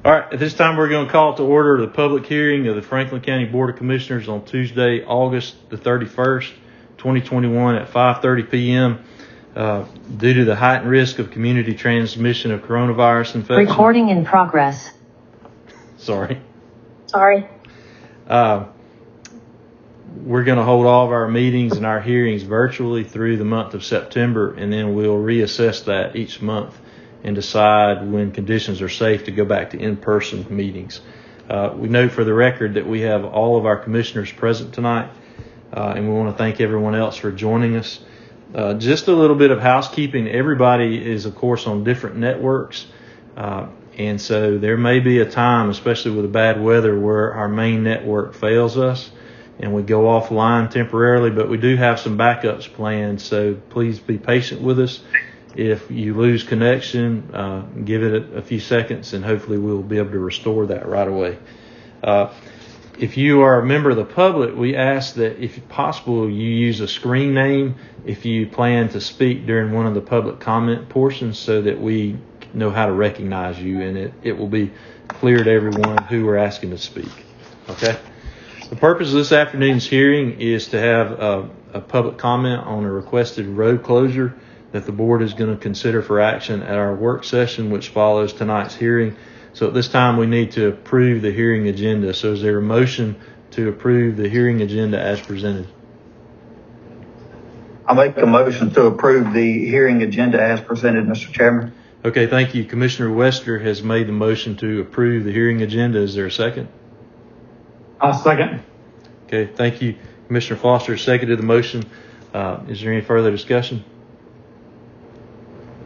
All right, at this time, we're going to call to order the public hearing of the Franklin County Board of Commissioners on Tuesday, August the 31st, 2021 at 5:30 p.m. Due to the heightened risk of community transmission of coronavirus infection. Recording in progress. Sorry. We're going to hold all of our meetings and our hearings virtually through the month of September, and then we'll reassess that each month and decide when conditions are safe to go back to in-person meetings. We note for the record that we have all of our commissioners present tonight, and we want to thank everyone else for joining us. Just a little bit of housekeeping. Everybody is, of course, on different networks, and so there may be a time, especially with the bad weather, where our main network fails us and we go offline temporarily, but we do have some backups planned, so please be patient with us. If you lose connection, give it a few seconds, and hopefully we'll be able to restore that right away. If you are a member of the public, we ask that if possible you use a screen name if you plan to speak during one of the public comment portions, so that we know how to recognize you and it will be clear to everyone who we're asking to speak. Okay? The purpose of this afternoon's hearing is to have a public comment on a requested road closure that the board is going to consider for action at our work session, which follows tonight's hearing. So at this time, we need to approve the hearing agenda. So is there a motion to approve the hearing agenda as presented? I'll make a motion to approve the hearing agenda as presented, Mr. Chairman. Okay, thank you. Commissioner Wester has made the motion to approve the hearing agenda. Is there a second? I'll second. Okay, thank you. Commissioner Foster seconded the motion. Is there any further discussion?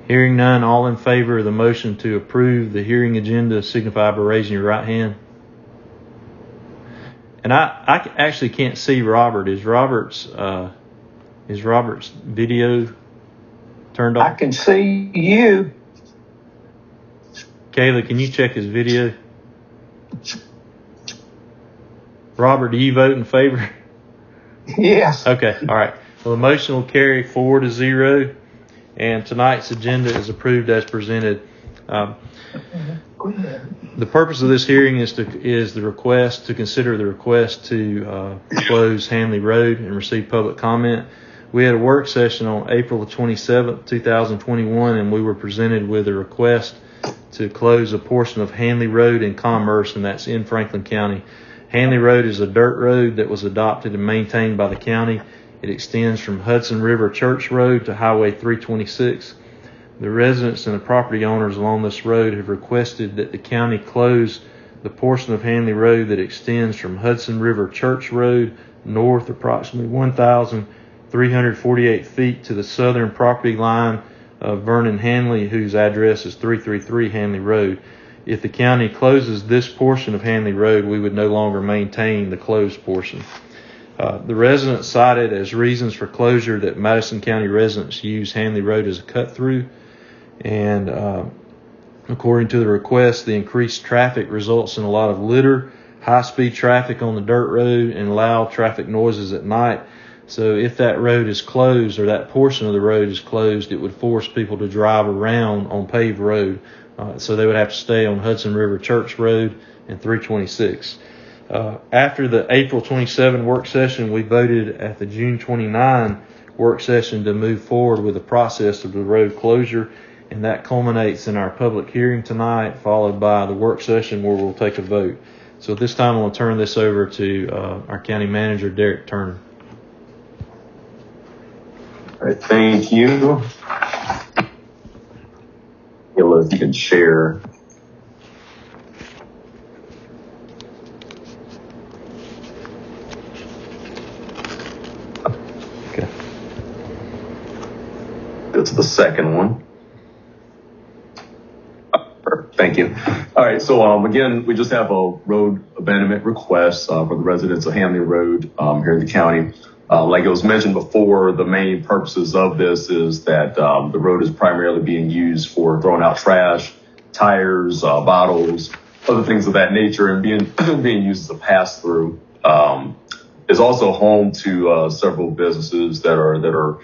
Hearing none, all in favor of the motion to approve the hearing agenda signify by raising your right hand. And I actually can't see Robert. Is Robert's video turned on? I can see you. Kayla, can you check his video? Robert, do you vote in favor? Yes. Okay, all right. Well, the motion will carry 4-0, and tonight's agenda is approved as presented. The purpose of this hearing is the request to consider the request to close Hanley Road and receive public comment. We had a work session on April the 27th, 2021, and we were presented with a request to close a portion of Hanley Road in Commerce, and that's in Franklin County. Hanley Road is a dirt road that was adopted and maintained by the county. It extends from Hudson River Church Road to Highway 326. The residents and the property owners along this road have requested that the county close the portion of Hanley Road that extends from Hudson River Church Road north approximately 1,348 feet to the southern property line of Vernon Hanley, whose address is 333 Hanley Road. If the county closes this portion of Hanley Road, we would no longer maintain the closed portion. The residents cited as reasons for closure that Madison County residents use Hanley Road as a cut-through, and according to the request, the increased traffic results in a lot of litter, high-speed traffic on the dirt road, and loud traffic noises at night. So if that road is closed, or that portion of the road is closed, it would force people to drive around on paved road. So they would have to stay on Hudson River Church Road and 326. After the April 27 work session, we voted at the June 29 work session to move forward with the process of the road closure, and that culminates in our public hearing tonight, followed by the work session where we'll take a vote. So at this time, I'm going to turn this over to our county manager, Derek Turner. All right, thank you. If you can share. Okay. That's the second one. Perfect. Thank you. All right. So again, we just have a road abandonment request for the residents of Hanley Road here in the county. Like it was mentioned before, the main purposes of this is that the road is primarily being used for throwing out trash, tires, bottles, other things of that nature, and being used as a pass-through. is also home to several businesses that are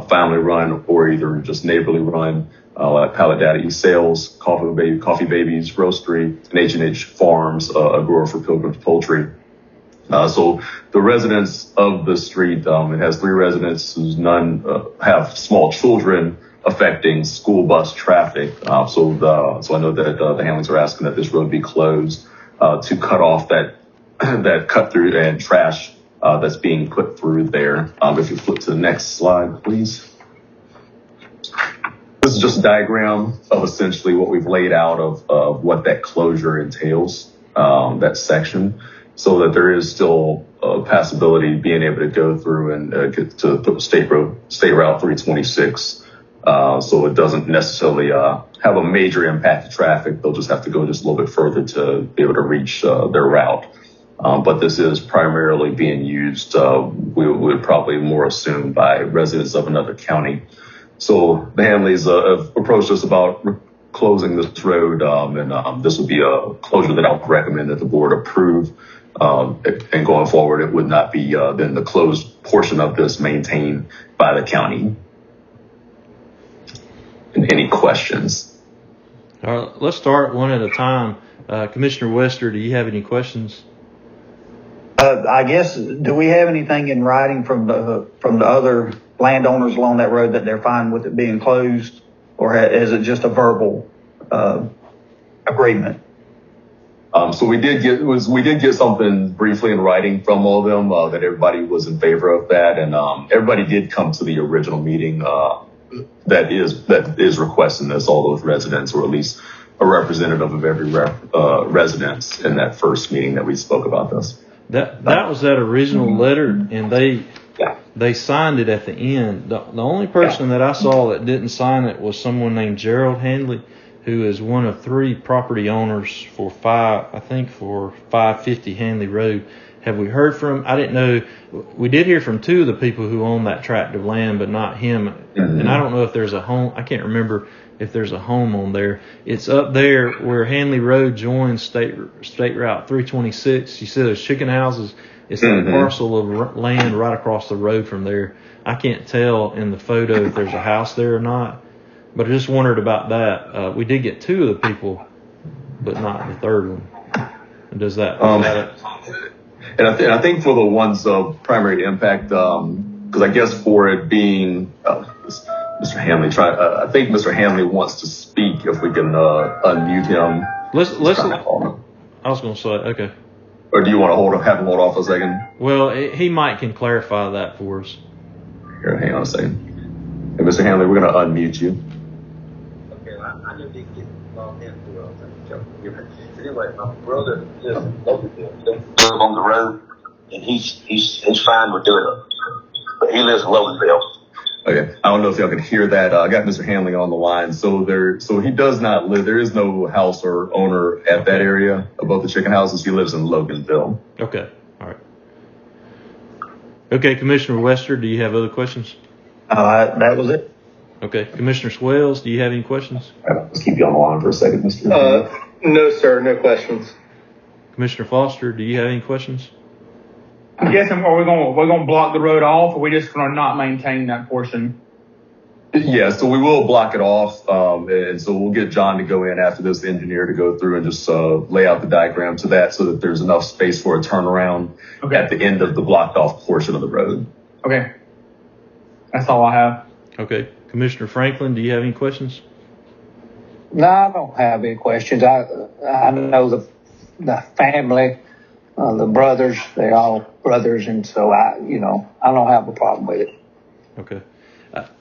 family run or either just neighborly run, like Pallet Daddy Sales, Coffee Babies Roastery, and H&H Farms, a grower for Pilgrim's Poultry. So the residents of the street, it has 3 residents whose none have small children, affecting school bus traffic. So I know that the Hamleys are asking that this road be closed to cut off that cut through and trash that's being put through there. If you flip to the next slide, please. This is just a diagram of essentially what we've laid out of what that closure entails, that section, so that there is still a possibility of being able to go through and get to State Route 326. So it doesn't necessarily have a major impact to traffic. They'll just have to go just a little bit further to be able to reach their route. But this is primarily being used, we would probably more assume, by residents of another county. So the Hamleys have approached us about closing this road, and this would be a closure that I would recommend that the board approve. And going forward, it would not be then the closed portion of this maintained by the county. And any questions? All right, let's start one at a time. Commissioner Wester, do you have any questions? I guess, do we have anything in writing from the other landowners along that road that they're fine with it being closed, or is it just a verbal agreement? So we did get something briefly in writing from all of them that everybody was in favor of that, and everybody did come to the original meeting that is requesting this. All those residents, or at least a representative of every residence in that first meeting that we spoke about this. That was that original letter, and they signed it at the end. The only person that I saw that didn't sign it was someone named Gerald Handley, who is one of 3 property owners for 550 Handley Road. Have we heard from? I didn't know. We did hear from 2 of the people who own that tract of land, but not him. Mm-hmm. And I don't know if there's a home. I can't remember if there's a home on there. It's up there where Handley Road joins State Route 326. You see those chicken houses? It's a parcel of land right across the road from there. I can't tell in the photo if there's a house there or not, but I just wondered about that. We did get 2 of the people, but not the third one. And does that? And I think for the ones of primary impact, because I guess for it being Mr. Handley, I think Mr. Handley wants to speak. If we can unmute him. Listen. I was going to say, okay. Or do you want to have him hold off a second? Well, he might can clarify that for us. Here, hang on a second. Hey, Mr. Handley, we're going to unmute you. Okay, I need to get logged in. Anyway, my brother lives on the road, and he's fine with doing it. But he lives in Loganville. Okay, I don't know if y'all can hear that. I got Mr. Handley on the line. So he does not live. There is no house or owner at that area above the chicken houses. He lives in Loganville. Okay, all right. Okay, Commissioner Wester, do you have other questions? That was it. Okay, Commissioner Swales, do you have any questions? Let's keep you on the line for a second, Mr. No, sir, no questions. Commissioner Foster, do you have any questions? I'm guessing we're going to block the road off, or we're just going to not maintain that portion? Yeah, so we will block it off, and so we'll get John to go in after this, the engineer, to go through and just lay out the diagram to that so that there's enough space for a turnaround at the end of the blocked off portion of the road. Okay. That's all I have. Okay. Commissioner Franklin, do you have any questions? No, I don't have any questions. I know the family, the brothers, they're all brothers, and so I don't have a problem with it. Okay.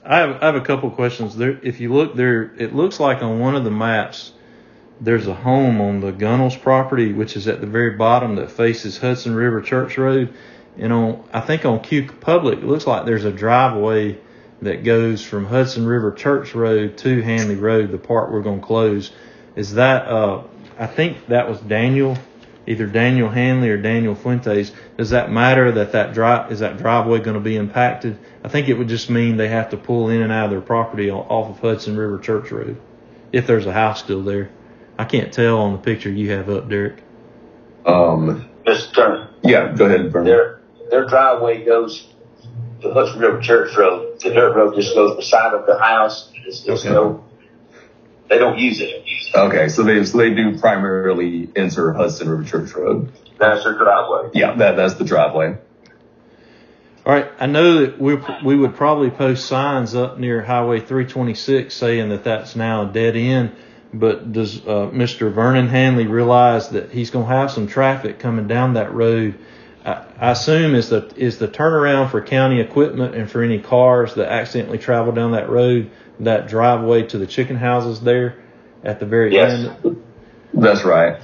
I have a couple questions. There, if you look there, it looks like on one of the maps there's a home on the Gunnels property, which is at the very bottom, that faces Hudson River Church Road. And I think on Q Public, it looks like there's a driveway that goes from Hudson River Church Road to Handley Road, the part we're going to close. Is that, I think that was Daniel, either Daniel Handley or Daniel Fuentes. Does that matter is that driveway going to be impacted? I think it would just mean they have to pull in and out of their property off of Hudson River Church Road, if there's a house still there. I can't tell on the picture you have up, Derek. Mr. Turner. Yeah, go ahead, Vernon. their driveway goes to Hudson River Church Road. The dirt road just goes beside of the house. They don't use it. Okay, so they do primarily enter Hudson River Church Road. That's their driveway. Yeah, that's the driveway. All right. I know that we would probably post signs up near Highway 326 saying that that's now a dead end. But does Mr. Vernon Hanley realize that he's going to have some traffic coming down that road? I assume is the turnaround for county equipment and for any cars that accidentally travel down that road, that driveway to the chicken houses there at the very end? That's right.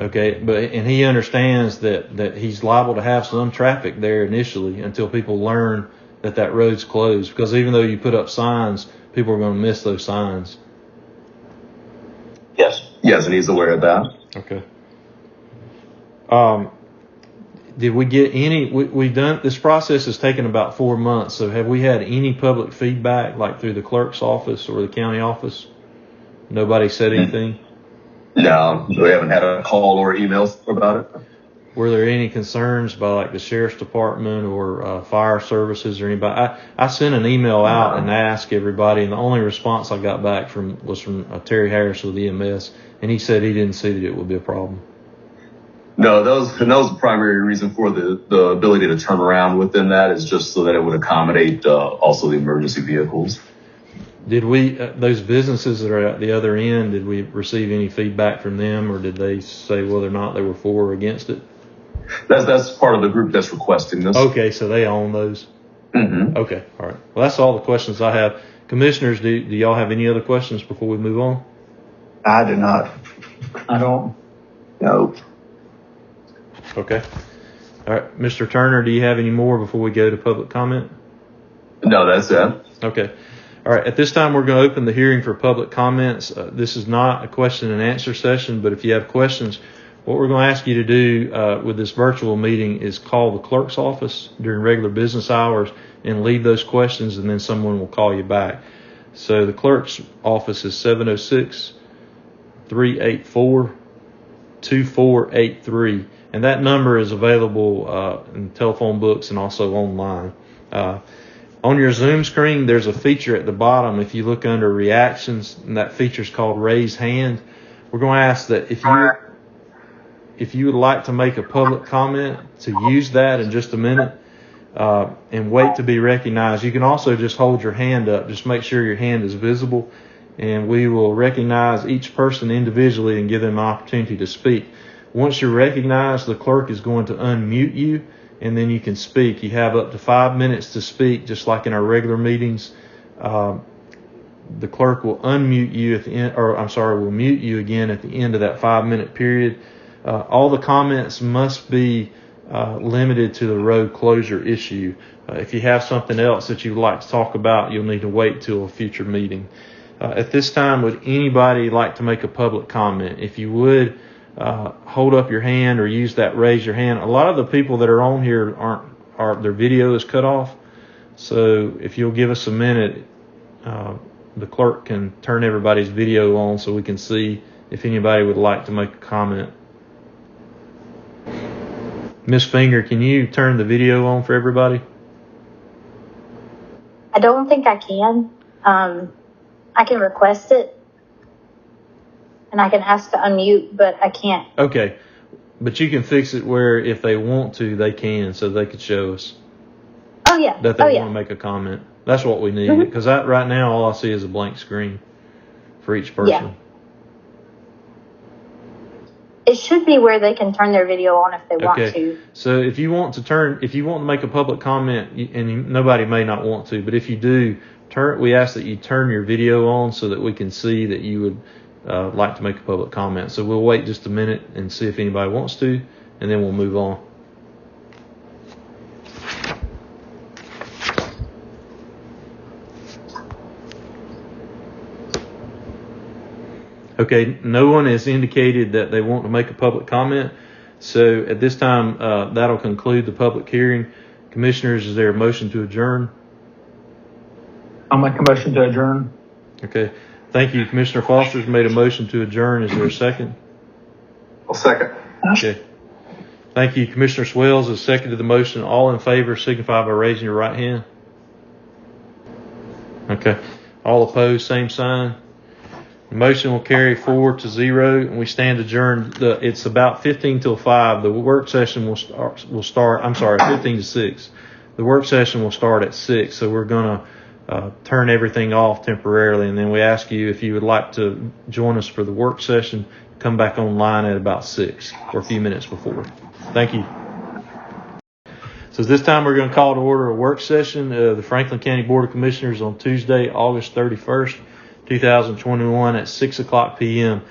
Okay, and he understands that he's liable to have some traffic there initially until people learn that road's closed. Because even though you put up signs, people are going to miss those signs. Yes, and he's aware of that. Okay. Did we get any? We've done this process has taken about 4 months. So have we had any public feedback, like through the clerk's office or the county office? Nobody said anything. No, we haven't had a call or emails about it. Were there any concerns by like the sheriff's department or fire services or anybody? I sent an email out and asked everybody, and the only response I got back was from Terry Harris with EMS, and he said he didn't see that it would be a problem. No, that was the primary reason for the ability to turn around within that is just so that it would accommodate also the emergency vehicles. Did we, those businesses that are at the other end, did we receive any feedback from them, or did they say whether or not they were for or against it? That's part of the group that's requesting this. Okay, so they own those. Mm-hmm. Okay, all right. Well, that's all the questions I have. Commissioners, do y'all have any other questions before we move on? I do not. I don't. No. Okay. All right, Mr. Turner, do you have any more before we go to public comment? No, that's it. Okay. All right. At this time, we're going to open the hearing for public comments. This is not a question and answer session, but if you have questions, what we're going to ask you to do with this virtual meeting is call the clerk's office during regular business hours and leave those questions, and then someone will call you back. So the clerk's office is 706-384-2483, and that number is available in telephone books and also online. On your Zoom screen, there's a feature at the bottom. If you look under reactions, and that feature is called raise hand. We're going to ask that if you would like to make a public comment, to use that in just a minute and wait to be recognized. You can also just hold your hand up. Just make sure your hand is visible, and we will recognize each person individually and give them an opportunity to speak. Once you're recognized, the clerk is going to unmute you, and then you can speak. You have up to 5 minutes to speak, just like in our regular meetings. The clerk will unmute you at the end, will mute you again at the end of that 5-minute period. All the comments must be limited to the road closure issue. If you have something else that you'd like to talk about, you'll need to wait till a future meeting. At this time, would anybody like to make a public comment? If you would, hold up your hand or use that raise your hand. A lot of the people that are on here their video is cut off. So if you'll give us a minute, the clerk can turn everybody's video on so we can see if anybody would like to make a comment. Miss Finger, can you turn the video on for everybody? I don't think I can. I can request it, and I can ask to unmute, but I can't. Okay. But you can fix it where if they want to, they can, so they could show us Oh, yeah. that they want to make a comment. That's what we need. Because right now, all I see is a blank screen for each person. Yeah. It should be where they can turn their video on if they want to. So if you want to make a public comment, and nobody may not want to, but if you do, we ask that you turn your video on so that we can see that you would like to make a public comment. So we'll wait just a minute and see if anybody wants to, and then we'll move on. Okay, no one has indicated that they want to make a public comment. So at this time, that'll conclude the public hearing. Commissioners, is there a motion to adjourn? I'll make a motion to adjourn. Okay, thank you. Commissioner Foster's made a motion to adjourn. Is there a second? I'll second. Okay. Thank you. Commissioner Swells has seconded the motion. All in favor signify by raising your right hand. Okay. All opposed, same sign. The motion will carry 4-0, and we stand adjourned. It's about 15 till 5. The work session will start. I'm sorry, 15 to 6. The work session will start at 6. So we're going to turn everything off temporarily, and then we ask you if you would like to join us for the work session. Come back online at about 6 or a few minutes before. Thank you. So this time we're going to call to order a work session of the Franklin County Board of Commissioners on Tuesday, August 31st, 2021 at 6:00 p.m.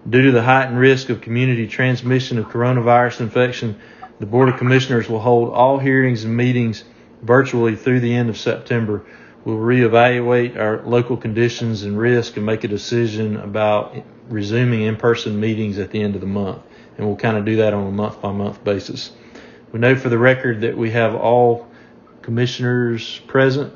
Due to the heightened risk of community transmission of coronavirus infection, the Board of Commissioners will hold all hearings and meetings virtually through the end of September. We'll reevaluate our local conditions and risk and make a decision about resuming in-person meetings at the end of the month. And we'll kind of do that on a month-by-month basis. We note for the record that we have all commissioners present,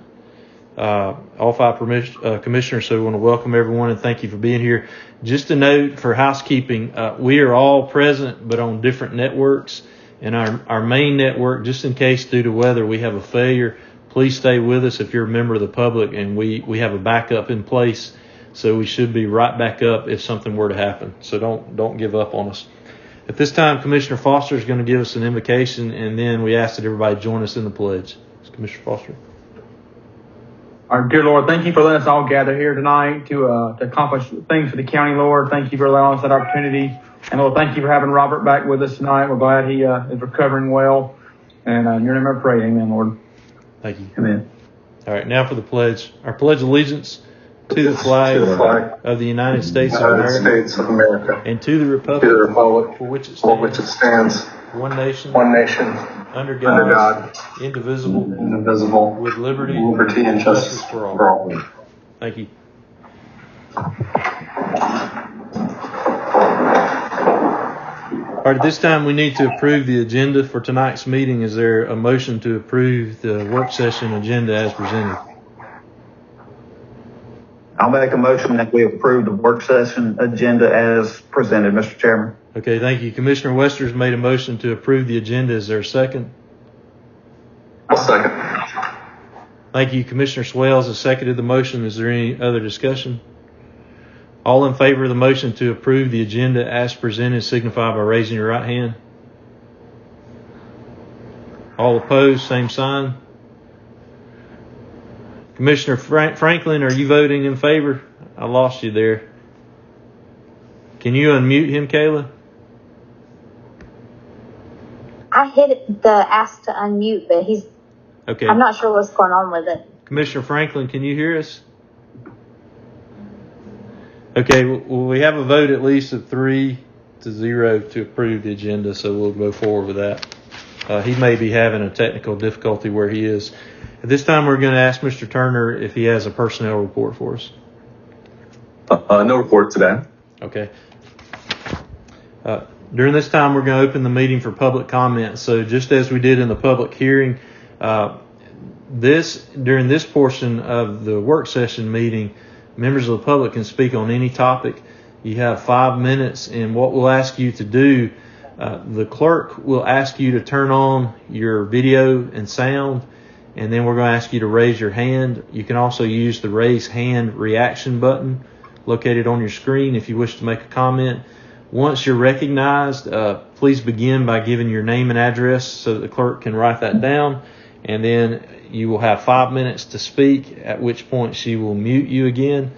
all 5 commissioners, so we want to welcome everyone and thank you for being here. Just a note for housekeeping, we are all present but on different networks. And our main network, just in case due to weather we have a failure, please stay with us if you're a member of the public, and we have a backup in place. So we should be right back up if something were to happen. So don't give up on us. At this time, Commissioner Foster is going to give us an invocation, and then we ask that everybody join us in the pledge. Commissioner Foster. Our dear Lord, thank you for letting us all gather here tonight to accomplish things for the county, Lord. Thank you for allowing us that opportunity. And Lord, thank you for having Robert back with us tonight. We're glad he is recovering well. And in your name I pray, amen, Lord. Thank you. Amen. All right, now for the pledge. Our pledge of allegiance to the flag of the United States of America and to the republic for which it stands, one nation, under God, indivisible, with liberty and justice for all. Thank you. All right, at this time we need to approve the agenda for tonight's meeting. Is there a motion to approve the work session agenda as presented? I'll make a motion that we approve the work session agenda as presented, Mr. Chairman. Okay, thank you. Commissioner Wester's made a motion to approve the agenda. Is there a second? I'll second. Thank you. Commissioner Swells has seconded the motion. Is there any other discussion? All in favor of the motion to approve the agenda as presented signify by raising your right hand. All opposed, same sign. Commissioner Franklin, are you voting in favor? I lost you there. Can you unmute him, Kayla? I hit the ask to unmute, but okay. I'm not sure what's going on with it. Commissioner Franklin, can you hear us? Okay, well, we have a vote at least of 3-0 to approve the agenda, so we'll go forward with that. He may be having a technical difficulty where he is. At this time, we're going to ask Mr. Turner if he has a personnel report for us. No report today. Okay. During this time, we're going to open the meeting for public comment. So just as we did in the public hearing, during this portion of the work session meeting, members of the public can speak on any topic. You have 5 minutes, and what we'll ask you to do, the clerk will ask you to turn on your video and sound, and then we're going to ask you to raise your hand. You can also use the raise hand reaction button located on your screen if you wish to make a comment. Once you're recognized, please begin by giving your name and address so that the clerk can write that down, and then you will have 5 minutes to speak, at which point she will mute you again.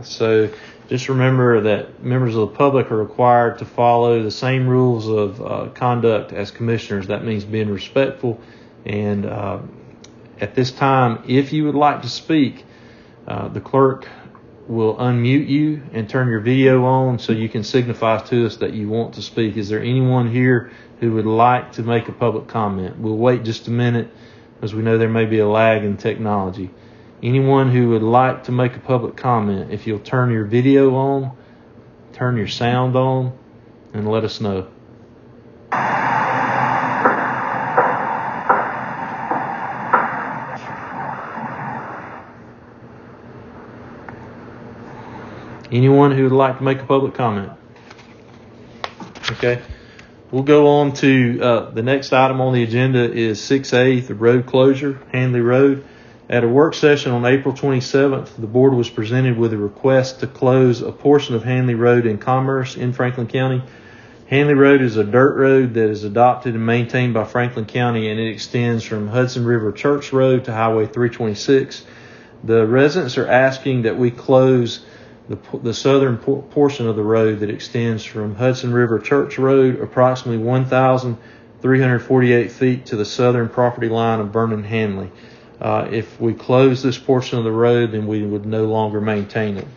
So just remember that members of the public are required to follow the same rules of conduct as commissioners. That means being respectful. And at this time, if you would like to speak, the clerk will unmute you and turn your video on so you can signify to us that you want to speak. Is there anyone here who would like to make a public comment? We'll wait just a minute, as we know there may be a lag in technology. Anyone who would like to make a public comment, if you'll turn your video on, turn your sound on, and let us know. Anyone who would like to make a public comment? Okay. We'll go on to the next item on the agenda is 6A, the road closure, Hanley Road. At a work session on April 27th, the board was presented with a request to close a portion of Hanley Road in Commerce in Franklin County. Hanley Road is a dirt road that is adopted and maintained by Franklin County, and it extends from Hudson River Church Road to Highway 326. The residents are asking that we close the southern portion of the road that extends from Hudson River Church Road approximately 1,348 feet to the southern property line of Vernon Hanley. If we close this portion of the road, then we would no longer maintain it.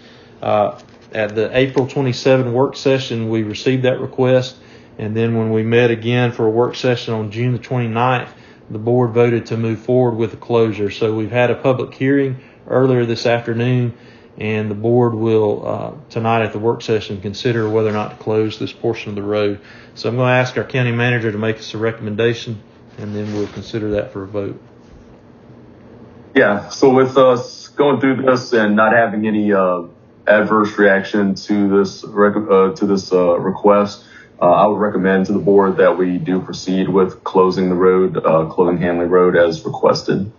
At the April 27 work session, we received that request, and then when we met again for a work session on June the 29th, the board voted to move forward with the closure. So we've had a public hearing earlier this afternoon, and the board will tonight at the work session consider whether or not to close this portion of the road. So I'm going to ask our county manager to make us a recommendation, and then we'll consider that for a vote. Yeah, so with us going through this and not having any adverse reaction to this request, I would recommend to the board that we do proceed with closing the road, closing Hanley Road as requested.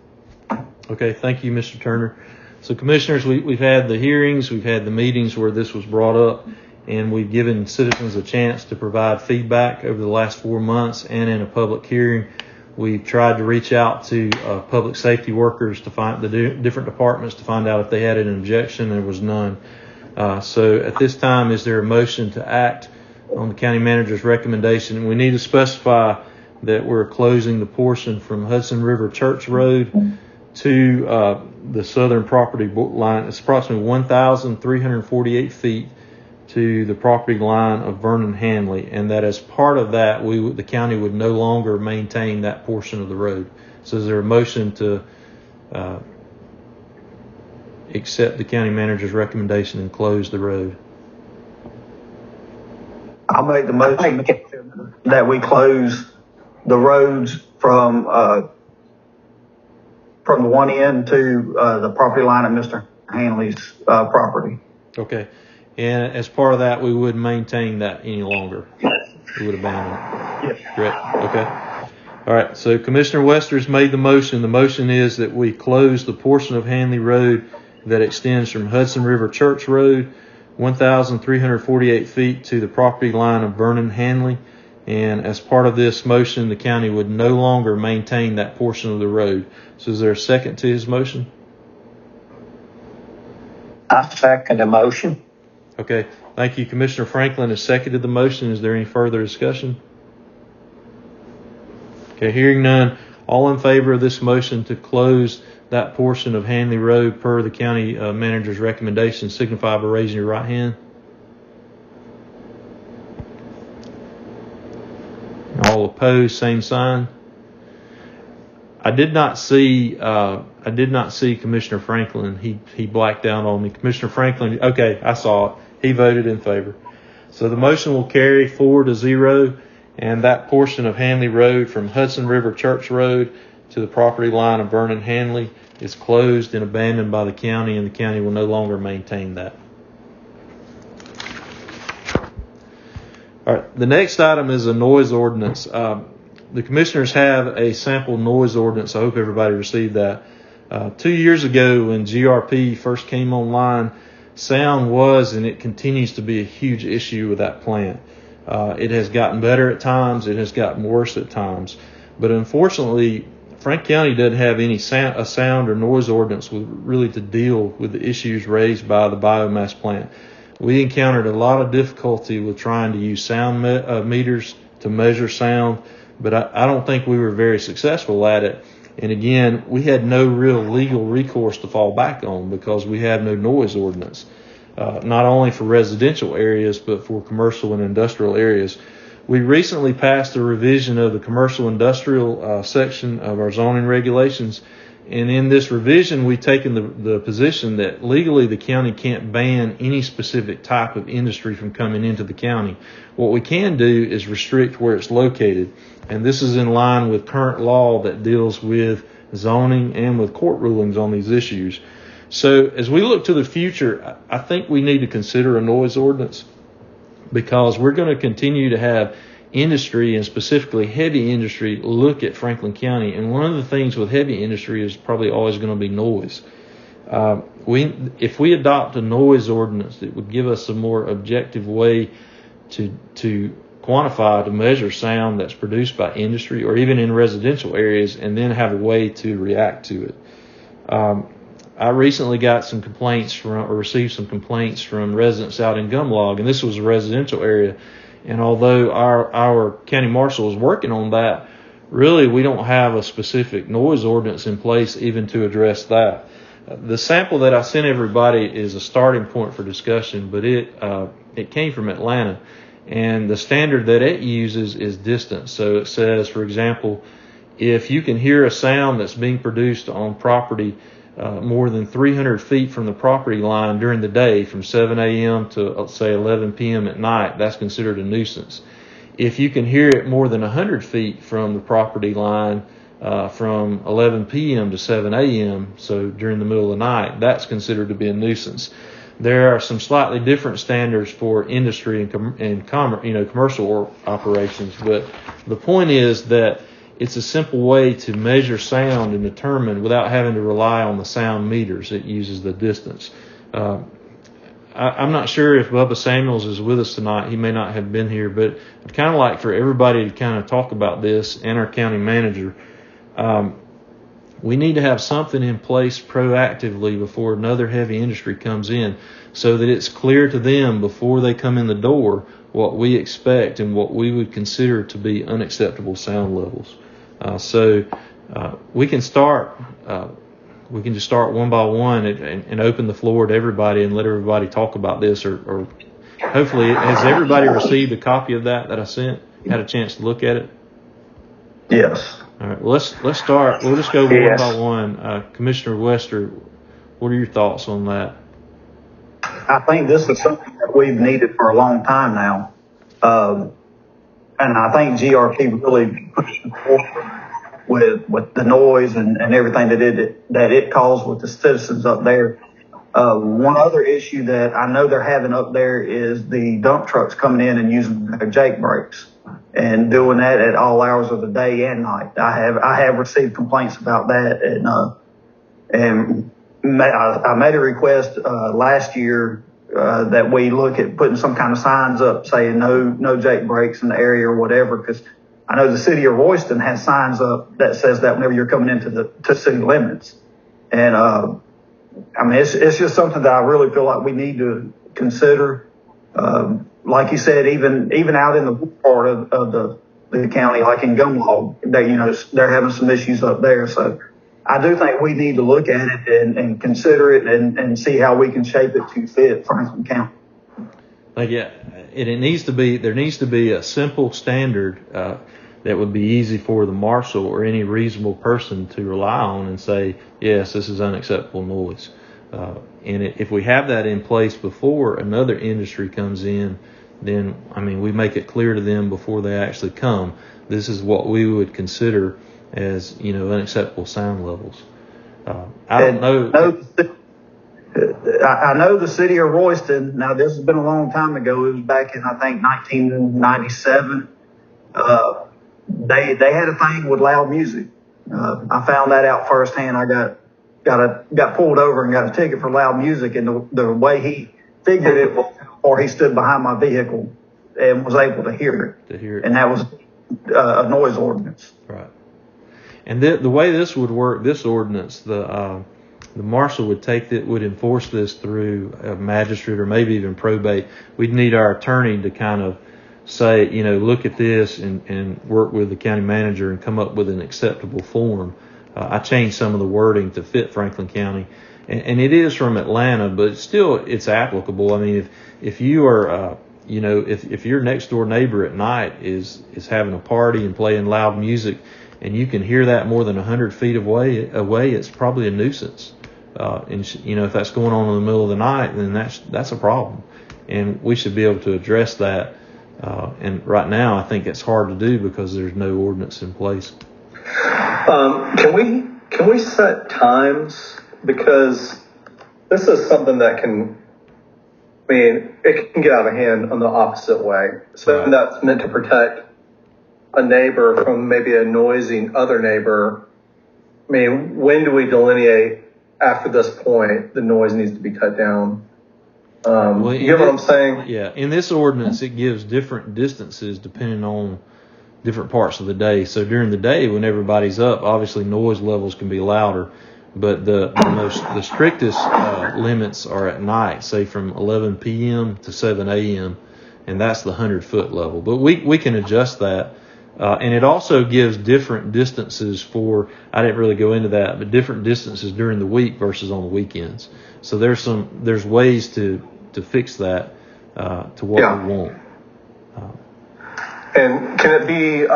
Okay, thank you, Mr. Turner. So, commissioners, we've had the hearings, we've had the meetings where this was brought up, and we've given citizens a chance to provide feedback over the last 4 months and in a public hearing. We've tried to reach out to public safety workers to find the different departments to find out if they had an objection. There was none. So at this time, is there a motion to act on the county manager's recommendation? We need to specify that we're closing the portion from Hudson River Church Road to the southern property line. It's approximately 1,348 feet to the property line of Vernon Hanley, and that as part of that, the county would no longer maintain that portion of the road. So is there a motion to accept the county manager's recommendation and close the road? I'll make the motion that we close the roads from the one end to the property line of Mr. Hanley's property. Okay. And as part of that, we wouldn't maintain that any longer. We would abandon it. Yes. Correct. Okay. All right. So Commissioner Wester's made the motion. The motion is that we close the portion of Hanley Road that extends from Hudson River Church Road, 1,348 feet to the property line of Vernon Hanley. And as part of this motion, the county would no longer maintain that portion of the road. So is there a second to his motion? I second the motion. Okay, thank you. Commissioner Franklin has seconded the motion. Is there any further discussion? Okay, hearing none. All in favor of this motion to close that portion of Hanley Road per the county manager's recommendation signify by raising your right hand. All opposed, same sign. I did not see Commissioner Franklin. He blacked out on me. Commissioner Franklin, okay, I saw it. He voted in favor. So the motion will carry 4-0, and that portion of Hanley Road from Hudson River Church Road to the property line of Vernon Hanley is closed and abandoned by the county, and the county will no longer maintain that. All right, the next item is a noise ordinance. The commissioners have a sample noise ordinance. I hope everybody received that. 2 years ago when GRP first came online, sound was and it continues to be a huge issue with that plant. It has gotten better at times. It has gotten worse at times. But unfortunately, Franklin County doesn't have any sound or noise ordinance really to deal with the issues raised by the biomass plant. We encountered a lot of difficulty with trying to use sound meters to measure sound, but I don't think we were very successful at it. And again, we had no real legal recourse to fall back on because we have no noise ordinance, not only for residential areas, but for commercial and industrial areas. We recently passed a revision of the commercial industrial section of our zoning regulations. And in this revision, we've taken the position that legally the county can't ban any specific type of industry from coming into the county. What we can do is restrict where it's located. And this is in line with current law that deals with zoning and with court rulings on these issues. So as we look to the future, I think we need to consider a noise ordinance because we're going to continue to have industry, and specifically heavy industry, look at Franklin County. And one of the things with heavy industry is probably always going to be noise. If we adopt a noise ordinance, it would give us a more objective way to quantify, to measure sound that's produced by industry or even in residential areas, and then have a way to react to it. I recently got some complaints received some complaints from residents out in Gumlog, and this was a residential area. And although our county marshal is working on that, really we don't have a specific noise ordinance in place even to address that. The sample that I sent everybody is a starting point for discussion, but it came from Atlanta, and the standard that it uses is distance. So it says, for example, if you can hear a sound that's being produced on property more than 300 feet from the property line during the day, from 7 a.m. to, let's say, 11 p.m. at night, that's considered a nuisance. If you can hear it more than 100 feet from the property line from 11 p.m. to 7 a.m., so during the middle of the night, that's considered to be a nuisance. There are some slightly different standards for industry and commercial operations, but the point is that it's a simple way to measure sound and determine without having to rely on the sound meters. It uses the distance. I'm not sure if Bubba Samuels is with us tonight. He may not have been here, but I'd kind of like for everybody to kind of talk about this, and our county manager. We need to have something in place proactively before another heavy industry comes in, so that it's clear to them before they come in the door what we expect and what we would consider to be unacceptable sound levels. We can start. We can just start one by one and open the floor to everybody and let everybody talk about this. Or hopefully, has everybody received a copy of that I sent? Had a chance to look at it? Yes. All right. Well, let's start. We'll just go one by one. Commissioner Wester, what are your thoughts on that? I think this is something that we've needed for a long time now. And I think GRP really pushed forward with the noise and everything that it caused with the citizens up there. One other issue that I know they're having up there is the dump trucks coming in and using their Jake brakes and doing that at all hours of the day and night. I have received complaints about that, and I made a request last year that we look at putting some kind of signs up saying no Jake brakes in the area or whatever, because I know the city of Royston has signs up that says that whenever you're coming into to city limits. And it's just something that I really feel like we need to consider. Like you said, even out in the part of the county, like in Gumlog, they're having some issues up there. So I do think we need to look at it and consider it and see how we can shape it to fit Franklin County. There needs to be a simple standard that would be easy for the marshal or any reasonable person to rely on and say, yes, this is unacceptable noise. And if we have that in place before another industry comes in, then, we make it clear to them before they actually come. This is what we would consider as, unacceptable sound levels. I don't know. I know the city of Royston. Now, this has been a long time ago. It was back in, I think, 1997. They had a thing with loud music. I found that out firsthand. I got pulled over and got a ticket for loud music, and the way he figured it was, or he stood behind my vehicle and was able to hear it. And that was a noise ordinance. Right. And the way this would work, this ordinance, the marshal would would enforce this through a magistrate or maybe even probate. We'd need our attorney to kind of say, look at this and work with the county manager and come up with an acceptable form. I changed some of the wording to fit Franklin County, and it is from Atlanta, but it's applicable. If you are, if your next door neighbor at night is having a party and playing loud music, and you can hear that more than 100 feet away, it's probably a nuisance. If that's going on in the middle of the night, then that's a problem, and we should be able to address that. And right now, I think it's hard to do because there's no ordinance in place. Can we set times? Because this is something that it can get out of hand on the opposite way. So that's meant to protect a neighbor from maybe a noisy other neighbor, I mean, when do we delineate after this point the noise needs to be cut down? You get what I'm saying? Yeah. In this ordinance, it gives different distances depending on different parts of the day. So during the day, when everybody's up, obviously noise levels can be louder, but the strictest limits are at night, say from 11 p.m. to 7 a.m., and that's the 100-foot level. But we can adjust that. And it also gives different distances for, I didn't really go into that, but different distances during the week versus on the weekends. So there's ways to fix that to what we want. And can it be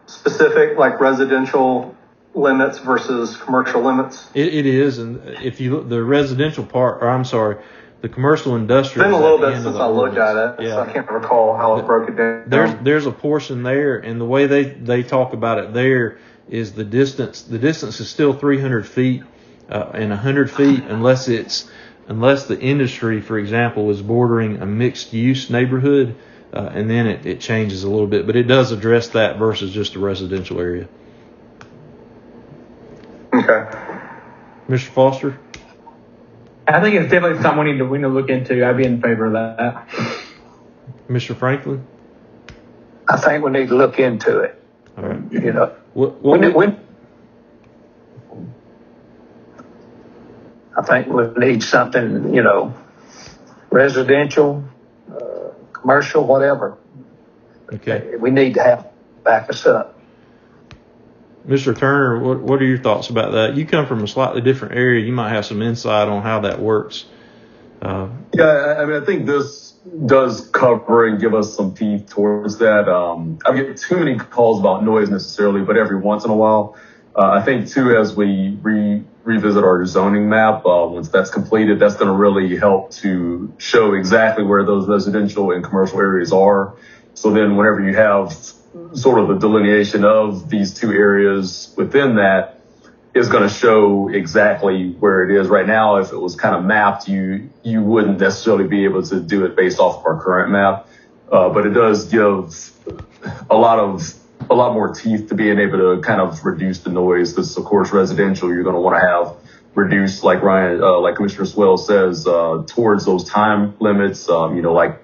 specific, like residential limits versus commercial limits? It is, and if you look, the residential part, or I'm sorry, the commercial industrial. It's been a little bit since I looked at it, yeah. so I can't recall how it broke it down. There's a portion there, and the way they talk about it there is the distance. The distance is still 300 feet and 100 feet, unless the industry, for example, is bordering a mixed use neighborhood. And then it changes a little bit, but it does address that versus just a residential area. Okay. Mr. Foster? I think it's definitely something we need to look into. I'd be in favor of that. Mr. Franklin? I think we need to look into it. All right. You know, When I think we need something, you know, residential, commercial, whatever. Okay. We need to have back us up. Mr. Turner, what are your thoughts about that? You come from a slightly different area. You might have some insight on how that works. Yeah, I mean, I think this does cover and give us some teeth towards that. I don't get too many calls about noise necessarily, but every once in a while, I think too, as we revisit our zoning map, once that's completed, that's going to really help to show exactly where those residential and commercial areas are. So then whenever you have sort of the delineation of these two areas within that, is going to show exactly where it is. Right now, if it was kind of mapped, you wouldn't necessarily be able to do it based off of our current map. But it does give a lot more teeth to being able to kind of reduce the noise. Because of course, residential, you're going to want to have reduced, like like Commissioner Swell says, towards those time limits, like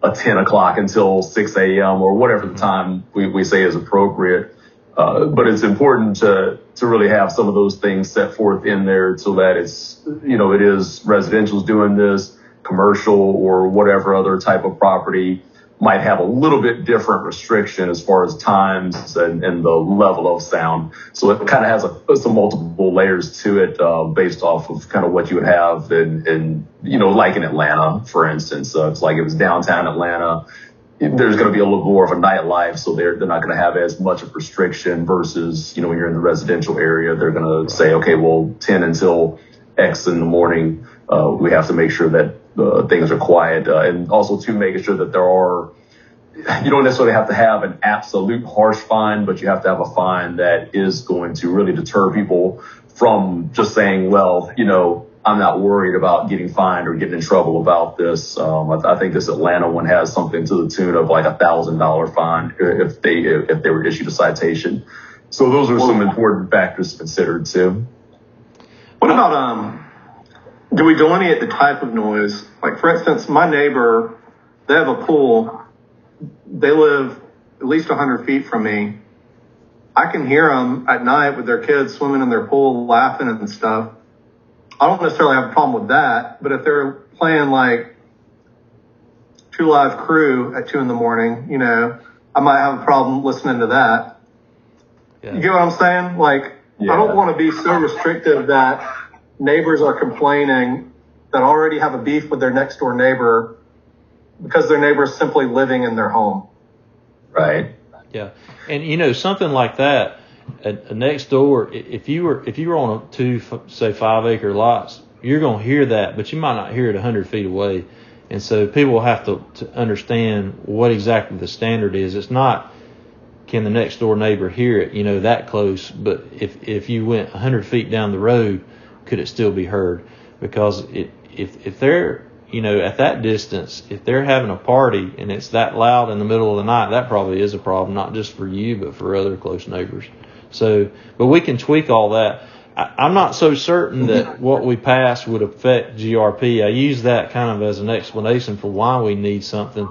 a 10 o'clock until 6 a.m. or whatever the time we say is appropriate. But it's important to really have some of those things set forth in there so that it's, it is residential's doing this, commercial or whatever other type of property might have a little bit different restriction as far as times and the level of sound. So it kind of has some multiple layers to it, based off of kind of what you would have in like in Atlanta, for instance. It's like if it's downtown Atlanta, there's going to be a little more of a nightlife, so they're not going to have as much of restriction versus, when you're in the residential area, they're going to say, okay, well, 10 until X in the morning, we have to make sure that things are quiet, and also to making sure that you don't necessarily have to have an absolute harsh fine, but you have to have a fine that is going to really deter people from just saying, well, I'm not worried about getting fined or getting in trouble about this. I think this Atlanta one has something to the tune of like $1,000 fine if they were issued a citation. So those are some important factors to consider too. What about, do we delineate the type of noise? Like, for instance, my neighbor, they have a pool. They live at least 100 feet from me. I can hear them at night with their kids swimming in their pool, laughing and stuff. I don't necessarily have a problem with that, but if they're playing like True Live Crew at 2 a.m, I might have a problem listening to that. Yeah. You get what I'm saying? Like, yeah. I don't want to be so restrictive that neighbors are complaining that already have a beef with their next door neighbor because their neighbor is simply living in their home. Right. Yeah. And something like that, a next door, if you were on a 2, say 5 acre lots, you're going to hear that, but you might not hear it 100 feet away. And so people will have to understand what exactly the standard is. It's not, can the next door neighbor hear it, that close, but if you went 100 feet down the road, could it still be heard? Because if they're, at that distance, if they're having a party and it's that loud in the middle of the night, that probably is a problem, not just for you, but for other close neighbors. So, but we can tweak all that. I'm not so certain that what we pass would affect GRP. I use that kind of as an explanation for why we need something.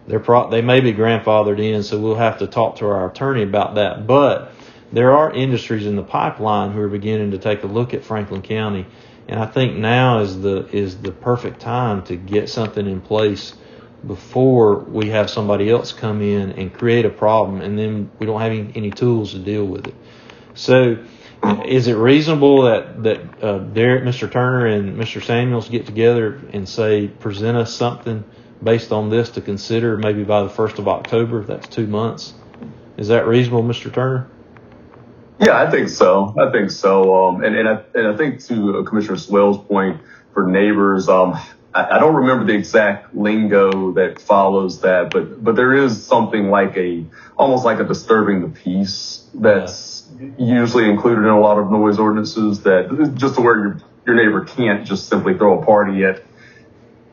They may be grandfathered in, so we'll have to talk to our attorney about that. But there are industries in the pipeline who are beginning to take a look at Franklin County, and I think now is the perfect time to get something in place before we have somebody else come in and create a problem, and then we don't have any tools to deal with it. So, is it reasonable that Derek, Mr. Turner, and Mr. Samuels get together and present us something based on this to consider maybe by the 1st of October? That's 2 months. Is that reasonable, Mr. Turner? Yeah, I think so. And I think to Commissioner Swell's point for neighbors, I don't remember the exact lingo that follows that, but there is something like almost like a disturbing the peace that's usually included in a lot of noise ordinances, that just to where your neighbor can't just simply throw a party at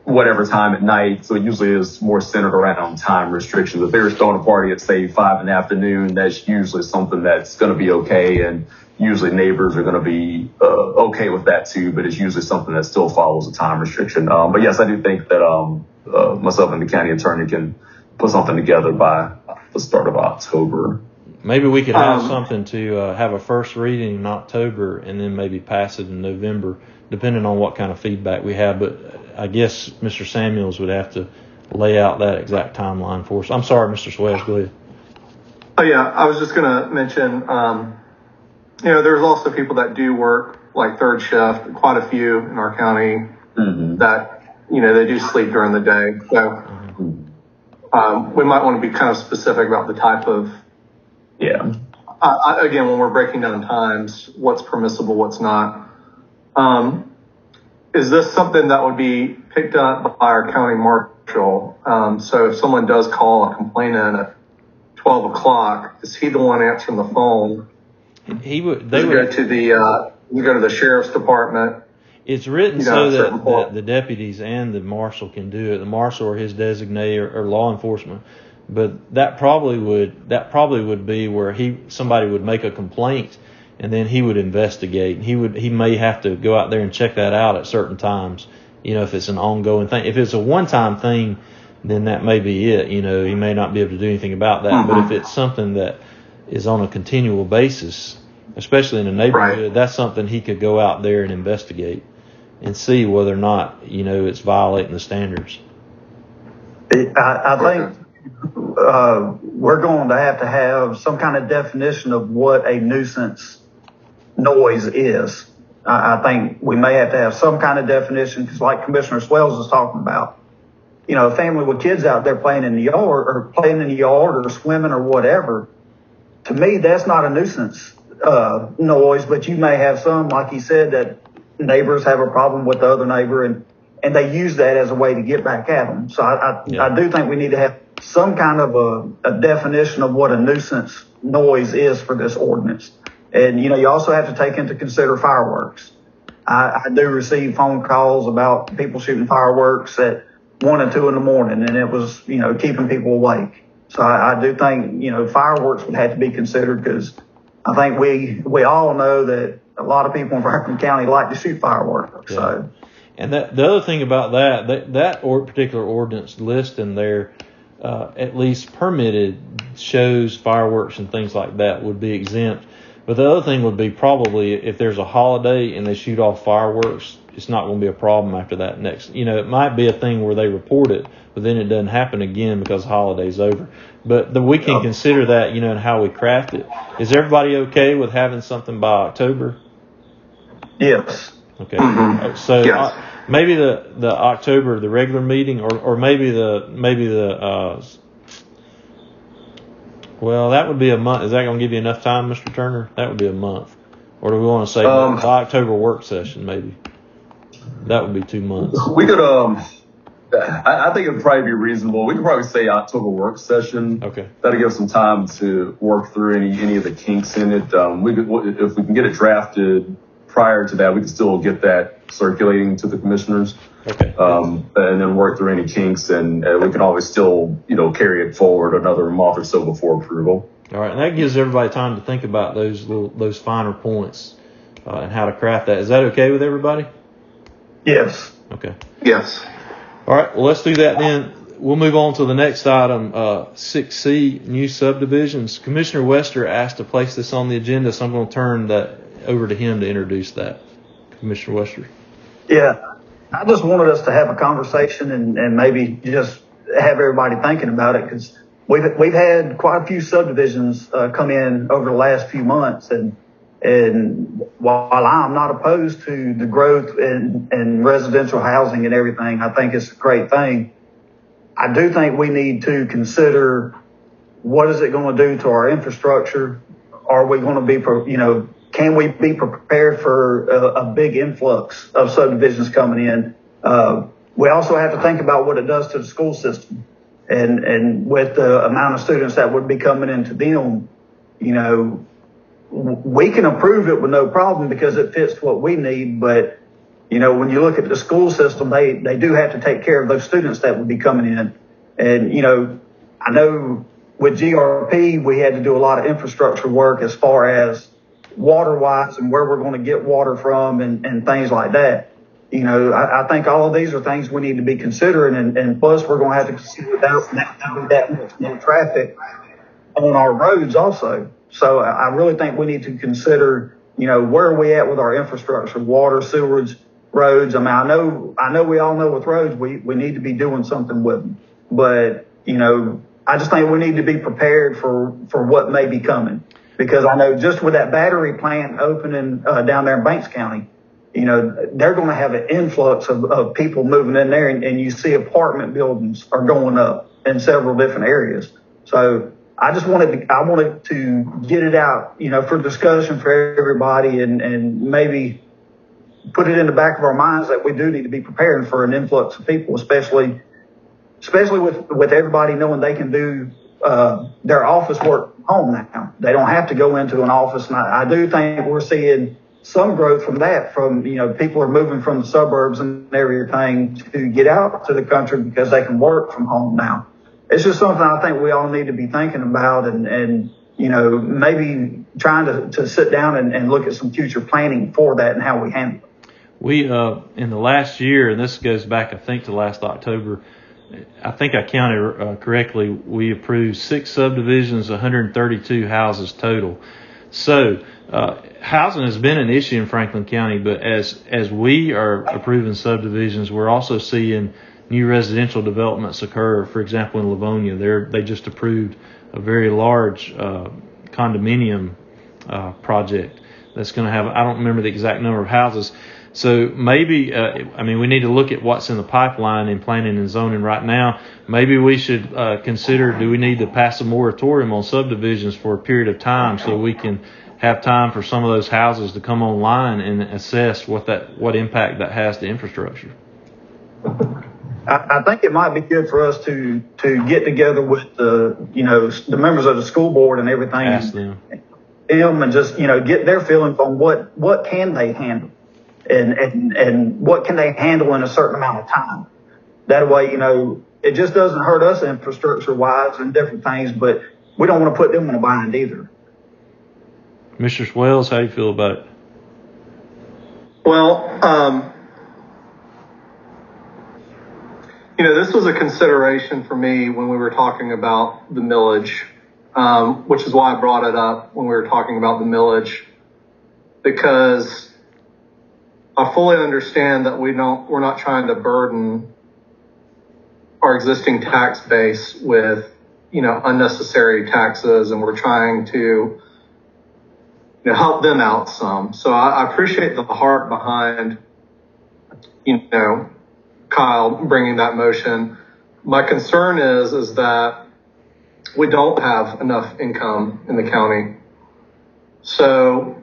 whatever time at night. So it usually is more centered around time restrictions. If they're throwing a party at, say, 5 in the afternoon, that's usually something that's going to be okay. And usually neighbors are going to be okay with that too, but it's usually something that still follows a time restriction. But yes, I do think that myself and the county attorney can put something together by the start of October. Maybe we could have something to have a first reading in October and then maybe pass it in November, depending on what kind of feedback we have. But I guess Mr. Samuels would have to lay out that exact timeline for us. I'm sorry, Mr. Swales, go ahead. Oh yeah, I was just going to mention, there's also people that do work like third shift, quite a few in our county that, they do sleep during the day. So we might want to be kind of specific about the type of, again, when we're breaking down times, what's permissible, what's not. Is this something that would be picked up by our county marshal? So if someone does call a complainant at 12 o'clock, is he the one answering the phone? He would. They would go to the sheriff's department. It's written so that the deputies and the marshal can do it. The marshal or his designee or law enforcement. But that probably would be where somebody would make a complaint and then he would investigate. He may have to go out there and check that out at certain times. If it's an ongoing thing. If it's a one-time thing, then that may be it. He may not be able to do anything about that. But if it's something that is on a continual basis, especially in a neighborhood, that's something he could go out there and investigate and see whether or not, it's violating the standards. I think we're going to have some kind of definition of what a nuisance noise is. I think we may have to have some kind of definition, because like Commissioner Swells was talking about, a family with kids out there playing in the yard or swimming or whatever, to me, that's not a nuisance noise, but you may have some, like he said, that neighbors have a problem with the other neighbor and they use that as a way to get back at them. So I do think we need to have some kind of a definition of what a nuisance noise is for this ordinance. And, you also have to take into consider fireworks. I do receive phone calls about people shooting fireworks at 1 and 2 in the morning, and it was, keeping people awake. So I do think, fireworks would have to be considered, because I think we all know that a lot of people in Franklin County like to shoot fireworks. Yeah. So. And the other thing about that particular ordinance list in there, at least permitted shows, fireworks and things like that would be exempt. But the other thing would be probably if there's a holiday and they shoot off fireworks, it's not going to be a problem after that next. It might be a thing where they report it, but then it doesn't happen again because the holiday's over. But we can consider that, and how we craft it. Is everybody okay with having something by October? Yes. Okay. So yes. Maybe the October, the regular meeting, or maybe the well, that would be a month. Is that going to give you enough time, Mr. Turner? That would be a month. Or do we want to say the October work session, maybe? That would be 2 months. We could, I think it would probably be reasonable. We could probably say October work session. Okay. That'll give some time to work through any of the kinks in it. If we can get it drafted prior to that, we can still get that circulating to the commissioners. Okay. And then work through any kinks, and we can always still, carry it forward another month or so before approval. All right, and that gives everybody time to think about those finer points and how to craft that. Is that okay with everybody? Yes. Okay. Yes. All right, well, let's do that then. We'll move on to the next item, 6C, new subdivisions. Commissioner Wester asked to place this on the agenda, so I'm going to turn that over to him to introduce that. Commissioner Wester. Yeah. I just wanted us to have a conversation and maybe just have everybody thinking about it, because we've had quite a few subdivisions come in over the last few months, and while I'm not opposed to the growth in residential housing and everything, I think it's a great thing. I do think we need to consider, what is it going to do to our infrastructure? Are we going to be, can we be prepared for a big influx of subdivisions coming in? We also have to think about what it does to the school system, and with the amount of students that would be coming into them, we can approve it with no problem because it fits what we need. But, when you look at the school system, they do have to take care of those students that would be coming in. And, I know with GRP, we had to do a lot of infrastructure work as far as water wise and where we're going to get water from and things like that. I think all of these are things we need to be considering. And plus, we're going to have to consider that much more traffic on our roads also. So I really think we need to consider, where are we at with our infrastructure, water, sewage, roads. I mean, I know we all know with roads, we need to be doing something with them, but, I just think we need to be prepared for what may be coming, because I know just with that battery plant opening, down there in Banks County, they're going to have an influx of people moving in there, and you see apartment buildings are going up in several different areas. So I wanted to get it out, for discussion for everybody, and maybe put it in the back of our minds that we do need to be preparing for an influx of people, especially with everybody knowing they can do their office work from home now. They don't have to go into an office. And I do think we're seeing some growth from that, people are moving from the suburbs and everything to get out to the country because they can work from home now. It's just something I think we all need to be thinking about, and maybe trying to sit down and look at some future planning for that and how we handle it. We, in the last year, and this goes back, I think, to last October, I think I counted correctly, we approved 6 subdivisions, 132 houses total. So housing has been an issue in Franklin County, but as we are approving subdivisions, we're also seeing new residential developments occur. For example, in Livonia, they just approved a very large condominium project that's going to have, I don't remember the exact number of houses. So maybe, we need to look at what's in the pipeline in planning and zoning right now. Maybe we should consider, do we need to pass a moratorium on subdivisions for a period of time so we can have time for some of those houses to come online and assess what impact that has to infrastructure? I think it might be good for us to get together with the members of the school board and everything. Ask them and just, get their feelings on what can they handle and what can they handle in a certain amount of time. That way, it just doesn't hurt us infrastructure wise and different things, but we don't want to put them in a bind either. Mr. Swells, how do you feel about it? Well, this was a consideration for me when we were talking about the millage, which is why I brought it up when we were talking about the millage, because I fully understand that we're not trying to burden our existing tax base with, unnecessary taxes, and we're trying to, help them out some. So I appreciate the heart behind, Kyle bringing that motion. My concern is that we don't have enough income in the county. So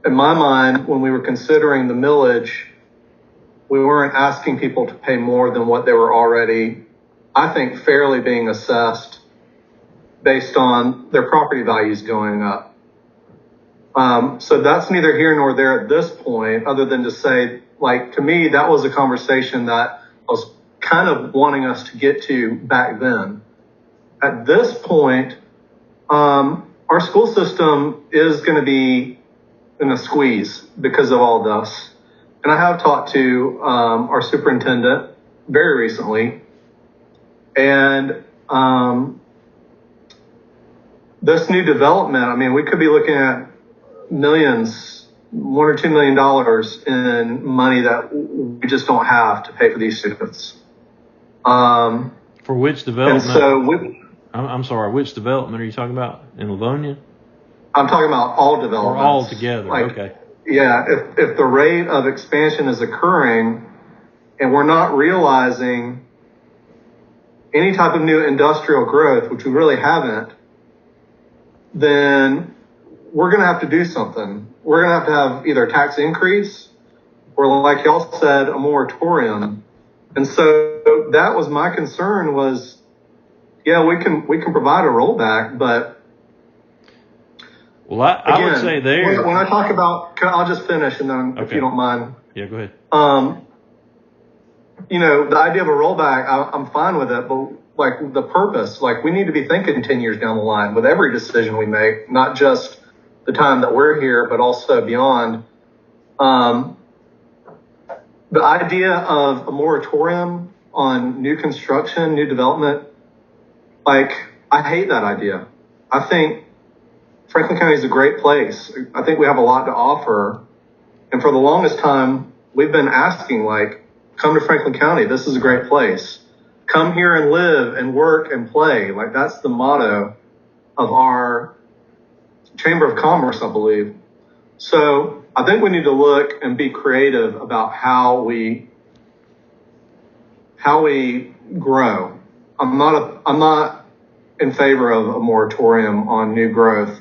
in my mind, when we were considering the millage, we weren't asking people to pay more than what they were already, I think, fairly being assessed based on their property values going up. So that's neither here nor there at this point, other than to say, like, to me, that was a conversation that I was kind of wanting us to get to back then. At this point, our school system is going to be in a squeeze because of all this. And I have talked to our superintendent very recently. And this new development, I mean, we could be looking at millions, $1 or $2 million in money that we just don't have to pay for these students. For which development? And so I'm sorry, which development are you talking about? In Livonia? I'm talking about all developments. Or all together, like, okay. Yeah, if the rate of expansion is occurring and we're not realizing any type of new industrial growth, which we really haven't, then we're going to have to do something. We're going to have either a tax increase or, like y'all said, a moratorium. And so that was my concern was, yeah, we can provide a rollback, but well, I would say there. When I talk about, I'll just finish and then if you don't mind. Yeah, go ahead. You know, the idea of a rollback, I'm fine with it, but like the purpose, like we need to be thinking 10 years down the line with every decision we make, not just the time that we're here, but also beyond. The idea of a moratorium on new construction, new development, like I hate that idea. I think Franklin County is a great place. I think we have a lot to offer. And for the longest time, we've been asking, like, come to Franklin County. This is a great place. Come here and live and work and play. Like, that's the motto of our Chamber of Commerce, I believe. So I think we need to look and be creative about how we grow. I'm not in favor of a moratorium on new growth.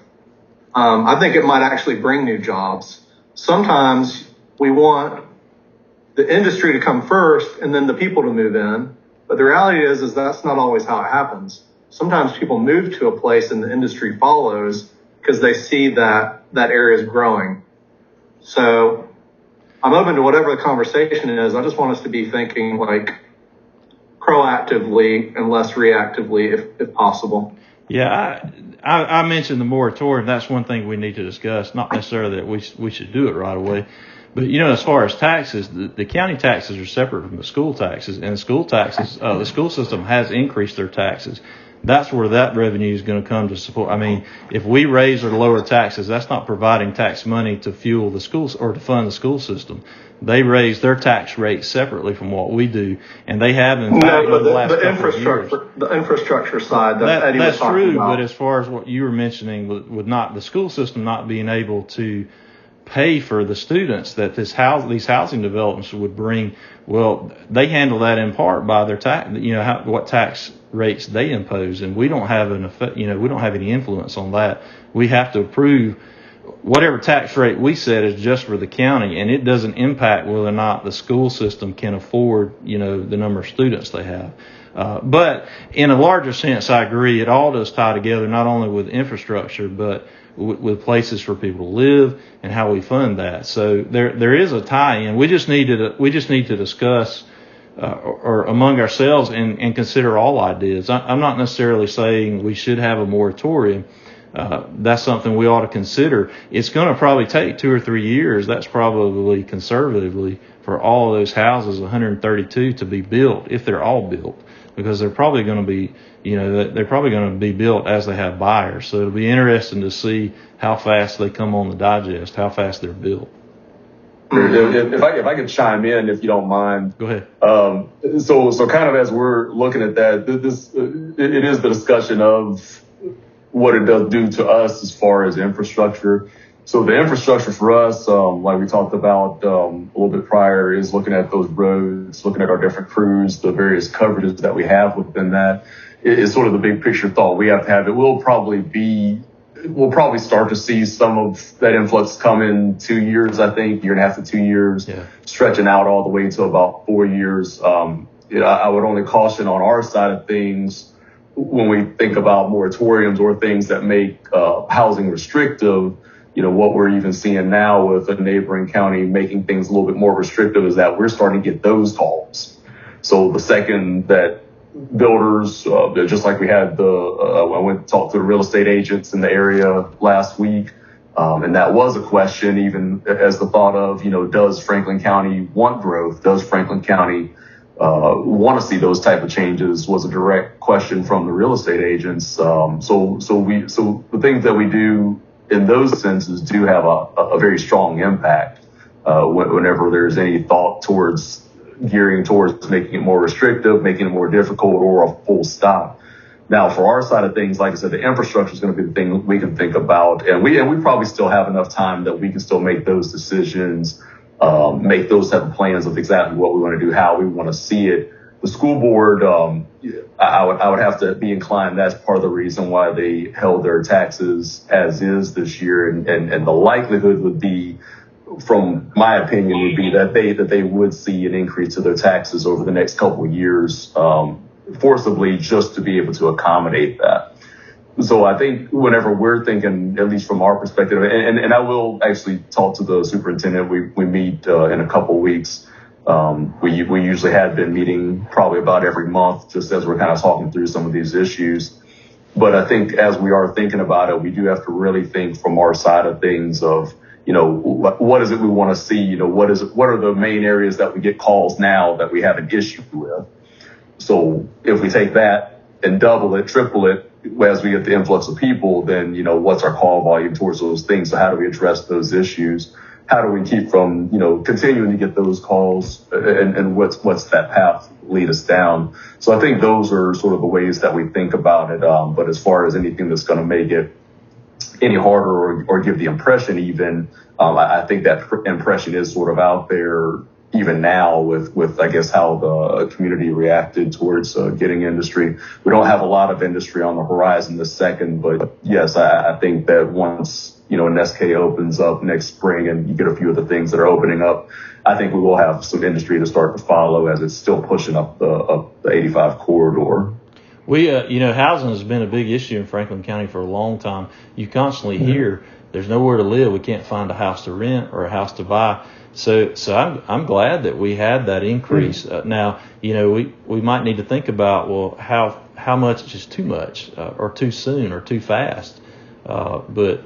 I think it might actually bring new jobs. Sometimes we want the industry to come first and then the people to move in. But the reality is that's not always how it happens. Sometimes people move to a place and the industry follows because they see that that area is growing. So I'm open to whatever the conversation is. I just want us to be thinking like proactively and less reactively if possible. Yeah, I mentioned the moratorium. That's one thing we need to discuss. Not necessarily that we should do it right away. But, you know, as far as taxes, the county taxes are separate from the school taxes. And school taxes, the school system has increased their taxes. That's where that revenue is going to come to support. I mean, if we raise or lower taxes, that's not providing tax money to fuel the schools or to fund the school system. They raise their tax rate separately from what we do, and they have in fact over the last couple of years. The infrastructure side that Eddie was talking true, about. but as far as what you were mentioning, with not the school system not being able to pay for the students that these housing developments would bring, well, they handle that in part by their tax, what tax rates they impose, and we don't have an effect, we don't have any influence on that. We have to approve whatever tax rate we set is just for the county, and it doesn't impact whether or not the school system can afford, the number of students they have. But in a larger sense, I agree, it all does tie together, not only with infrastructure, but with places for people to live and how we fund that. So there is a tie-in. We just need to discuss or among ourselves and consider all ideas. I'm not necessarily saying we should have a moratorium. That's something we ought to consider. It's going to probably take 2 or 3 years. That's probably conservatively for all of those houses, 132, to be built, if they're all built, because they're probably going to be, they're probably going to be built as they have buyers. So it'll be interesting to see how fast they come on the digest, how fast they're built. If I could chime in, if you don't mind. Go ahead. So kind of as we're looking at that, it is the discussion of what it does do to us as far as infrastructure. So the infrastructure for us, like we talked about a little bit prior, is looking at those roads, looking at our different crews, the various coverages that we have within that. It's sort of the big picture thought we have to have. We'll probably start to see some of that influx come in 2 years, I think, 1.5 to 2 years, stretching out all the way to about 4 years. I would only caution on our side of things when we think about moratoriums or things that make housing restrictive, what we're even seeing now with a neighboring county making things a little bit more restrictive is that we're starting to get those calls. So the second that builders, just like we had I went and talked to the real estate agents in the area last week, and that was a question, even as the thought of, does Franklin County want growth? Does Franklin County want to see those type of changes? Was a direct question from the real estate agents. So the things that we do in those senses do have a very strong impact whenever there's any thought towards gearing towards making it more restrictive, making it more difficult, or a full stop. Now, for our side of things, like I said, the infrastructure is going to be the thing we can think about, and we probably still have enough time that we can still make those decisions, make those type of plans of exactly what we want to do, how we want to see it. The school board, I would have to be inclined. That's part of the reason why they held their taxes as is this year, and the likelihood would be, from my opinion, would be that they would see an increase to their taxes over the next couple of years, forcibly, just to be able to accommodate that. So I think whenever we're thinking, at least from our perspective, and I will actually talk to the superintendent. We meet in a couple of weeks. We usually have been meeting probably about every month, just as we're kind of talking through some of these issues. But I think as we are thinking about it, we do have to really think from our side of things of, what is it we want to see? What are the main areas that we get calls now that we have an issue with? So if we take that and double it, triple it, as we get the influx of people, then, what's our call volume towards those things? So how do we address those issues? How do we keep from, continuing to get those calls, and what's that path lead us down? So I think those are sort of the ways that we think about it. But as far as anything that's going to make it any harder or give the impression even, I think that impression is sort of out there even now with I guess how the community reacted towards getting industry. We don't have a lot of industry on the horizon this second, but yes, I think that once, an SK opens up next spring and you get a few of the things that are opening up, I think we will have some industry to start to follow as it's still pushing up the 85 corridor. We, housing has been a big issue in Franklin County for a long time. You constantly hear there's nowhere to live. We can't find a house to rent or a house to buy. So I'm glad that we had that increase. Now, we might need to think about, well, how much is too much, or too soon, or too fast. But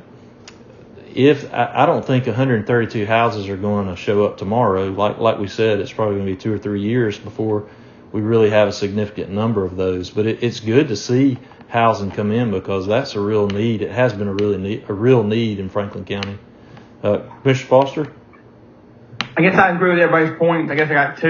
I don't think 132 houses are going to show up tomorrow. Like we said, it's probably going to be 2 or 3 years before we really have a significant number of those. But it's good to see housing come in, because that's a real need. It has been a real need in Franklin County. Mr. Foster? I guess I agree with everybody's points. I guess I got two.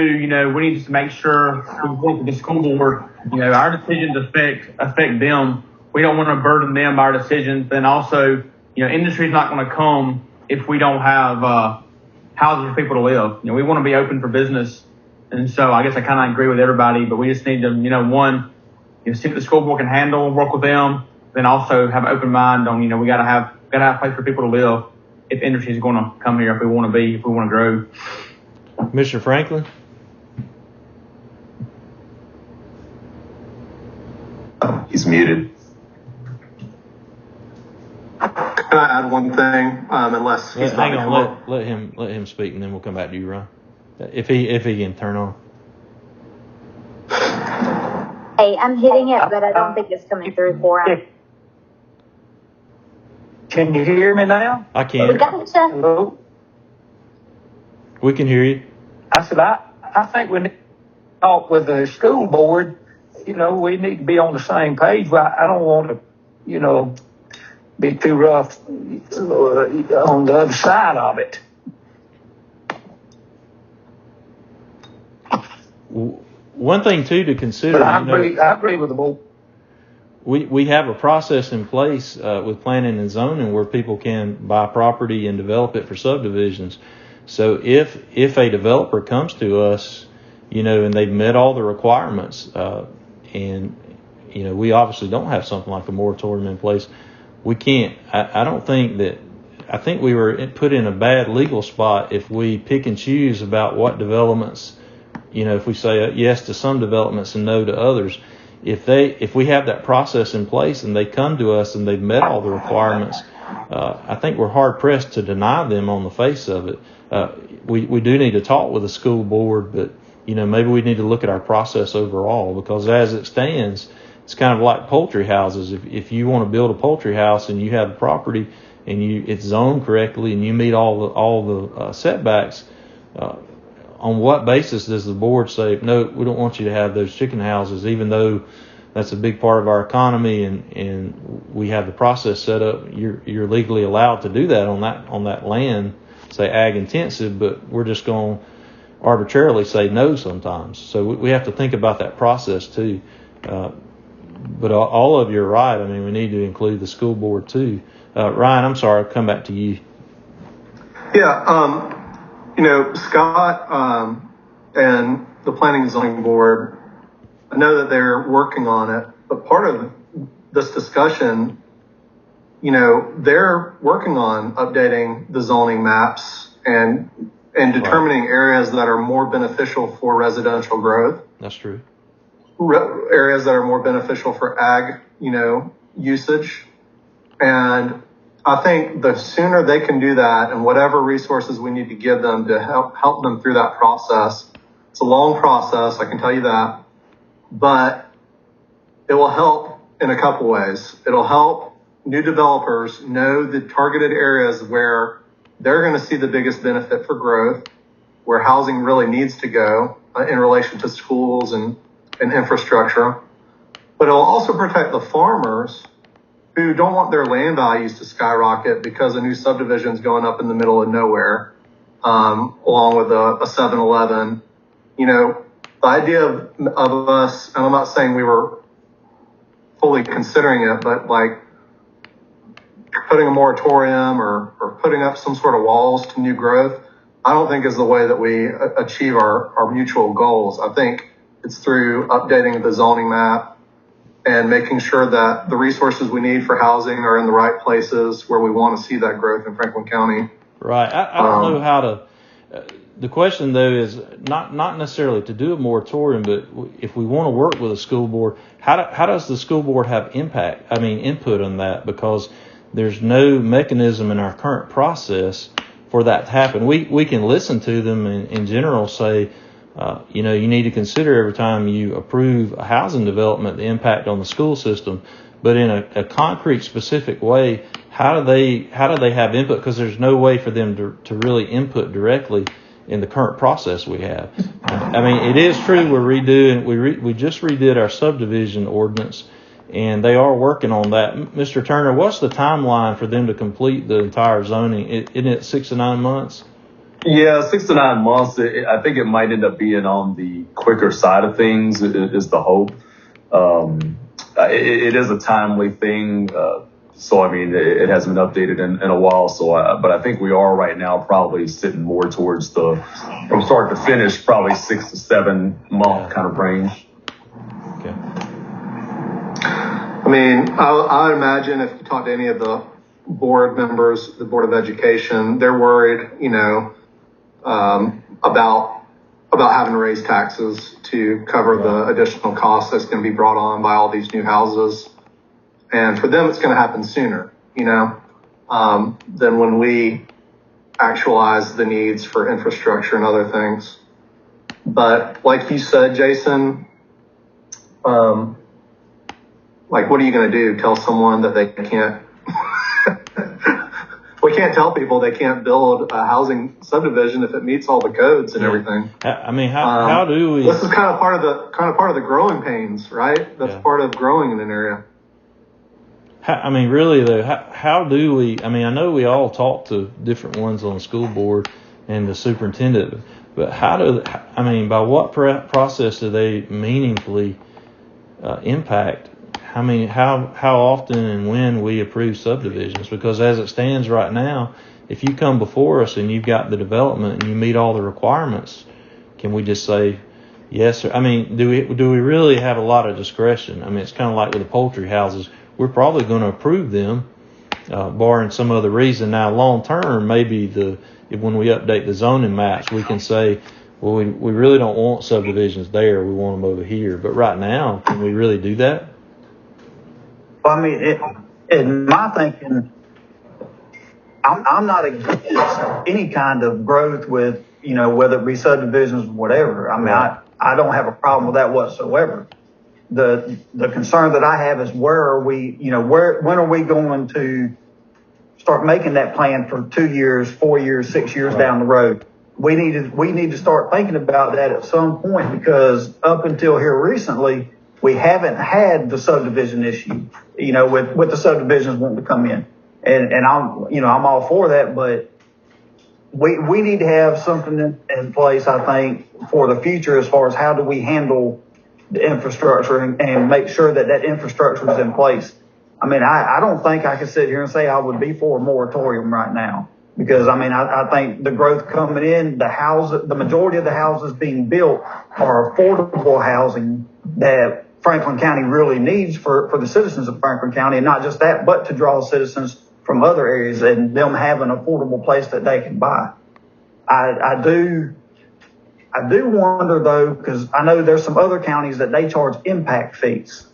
We need to make sure we work with the school board. Our decisions affect them. We don't want to burden them by our decisions. Then also, industry's not going to come if we don't have houses for people to live. We want to be open for business. And so I guess I kind of agree with everybody, but we just need to, see what the school board can handle, work with them, then also have an open mind on, we gotta have a place for people to live if industry is going to come here, if we want to grow. Mr. Franklin? He's muted. Can I add one thing? Unless he's hang on, let him speak, and then we'll come back to you, Ron. If he can turn on. Hey, I'm hitting it, but I don't think it's coming through for him. Can you hear me now? I can. We gotcha. Hello? We can hear you. I said, I think we need to talk with the school board. We need to be on the same page. I don't want to, be too rough on the other side of it. One thing, too, to consider. But I agree with the board. We have a process in place with planning and zoning where people can buy property and develop it for subdivisions. So if a developer comes to us, and they've met all the requirements, and we obviously don't have something like a moratorium in place, we can't. I think we were put in a bad legal spot if we pick and choose about what developments. If we say yes to some developments and no to others. if we have that process in place and they come to us and they've met all the requirements, I think we're hard pressed to deny them on the face of it. We do need to talk with the school board, but maybe we need to look at our process overall, because as it stands, it's kind of like poultry houses. If you want to build a poultry house and you have the property and it's zoned correctly and you meet all the setbacks, on what basis does the board say, no, we don't want you to have those chicken houses, even though that's a big part of our economy and we have the process set up? You're legally allowed to do that on that land, say ag intensive, but we're just going to arbitrarily say no sometimes. So we have to think about that process too. But all of you are right. I mean, we need to include the school board too. Ryan, I'm sorry, I'll come back to you. Yeah, Scott and the Planning and Zoning Board, I know that they're working on it, but part of this discussion, they're working on updating the zoning maps and determining areas that are more beneficial for residential growth. That's true. Areas that are more beneficial for ag, usage. And I think the sooner they can do that, and whatever resources we need to give them to help them through that process. It's a long process, I can tell you that, but it will help in a couple ways. It'll help new developers know the targeted areas where they're going to see the biggest benefit for growth, where housing really needs to go in relation to schools and infrastructure. But it'll also protect the farmers who don't want their land values to skyrocket because a new subdivision's going up in the middle of nowhere, along with a 7-Eleven. The idea of us, and I'm not saying we were fully considering it, but like putting a moratorium or putting up some sort of walls to new growth, I don't think is the way that we achieve our mutual goals. I think it's through updating the zoning map and making sure that the resources we need for housing are in the right places where we want to see that growth in Franklin County. Right. I don't know how to. The question though is not necessarily to do a moratorium, but if we want to work with a school board, how does the school board have input on that? Because there's no mechanism in our current process for that to happen. We can listen to them and in general say, you need to consider every time you approve a housing development the impact on the school system, but in a concrete, specific way, how do they have input? Because there's no way for them to really input directly in the current process we have. I mean, it is true we're redoing. We just redid our subdivision ordinance, and they are working on that. Mr. Turner, what's the timeline for them to complete the entire zoning? Isn't it 6 to 9 months? Yeah, 6 to 9 months. I think it might end up being on the quicker side of things, is the hope. It is a timely thing. So, I mean, it hasn't been updated in a while. So, but I think we are right now probably sitting more towards from start to finish, probably 6 to 7 month kind of range. Okay. I mean, I imagine if you talk to any of the board members, the Board of Education, they're worried, about having to raise taxes to cover the additional costs that's going to be brought on by all these new houses. And for them, it's going to happen sooner, than when we actualize the needs for infrastructure and other things. But like you said, Jason, what are you going to do? Tell someone that they can't? We can't tell people they can't build a housing subdivision if it meets all the codes and everything. I mean, how do we? This is kind of part of the growing pains, right? That's part of growing in an area. Really though, how do we? I mean, I know we all talk to different ones on the school board and the superintendent, but by what process do they meaningfully impact? How often and when we approve subdivisions? Because as it stands right now, if you come before us and you've got the development and you meet all the requirements, can we just say yes? Or, do we really have a lot of discretion? It's kind of like with the poultry houses. We're probably going to approve them, barring some other reason. Now, long term, maybe when we update the zoning maps, we can say, well, we really don't want subdivisions there. We want them over here. But right now, can we really do that? Well, I mean, in my thinking, I'm not against any kind of growth with, you know, whether it be subdivisions or whatever. I mean, I don't have a problem with that whatsoever. The concern that I have is where are we, you know, when are we going to start making that plan for 2 years, 4 years, 6 years down the road? We need to start thinking about that at some point, because up until here recently, we haven't had the subdivision issue, you know, with the subdivisions wanting to come in. And I'm all for that, but we need to have something in place, I think, for the future as far as how do we handle the infrastructure and make sure that infrastructure is in place. I mean, I don't think I can sit here and say I would be for a moratorium right now, because I mean, I think the growth coming in, the majority of the houses being built are affordable housing that Franklin County really needs for the citizens of Franklin County, and not just that, but to draw citizens from other areas and them have an affordable place that they can buy. I do wonder though, because I know there's some other counties that they charge impact fees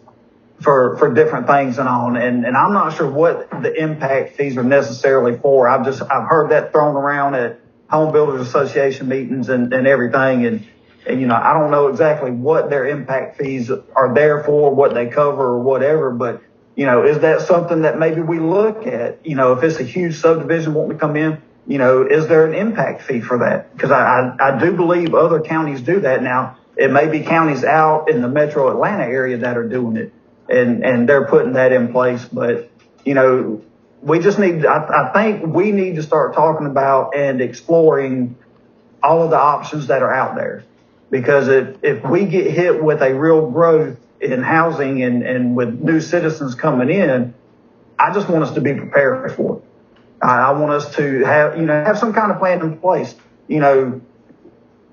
for different things and on, and I'm not sure what the impact fees are necessarily for. I've heard that thrown around at Home Builders Association meetings and everything, and you know, I don't know exactly what their impact fees are there for, what they cover or whatever, but you know, is that something that maybe we look at? You know, if it's a huge subdivision wanting to come in, you know, is there an impact fee for that? Because I do believe other counties do that. Now, it may be counties out in the metro Atlanta area that are doing it, and they're putting that in place. But, you know, we just I think we need to start talking about and exploring all of the options that are out there. Because if we get hit with a real growth in housing and with new citizens coming in, I just want us to be prepared for it. I want us to have some kind of plan in place. You know,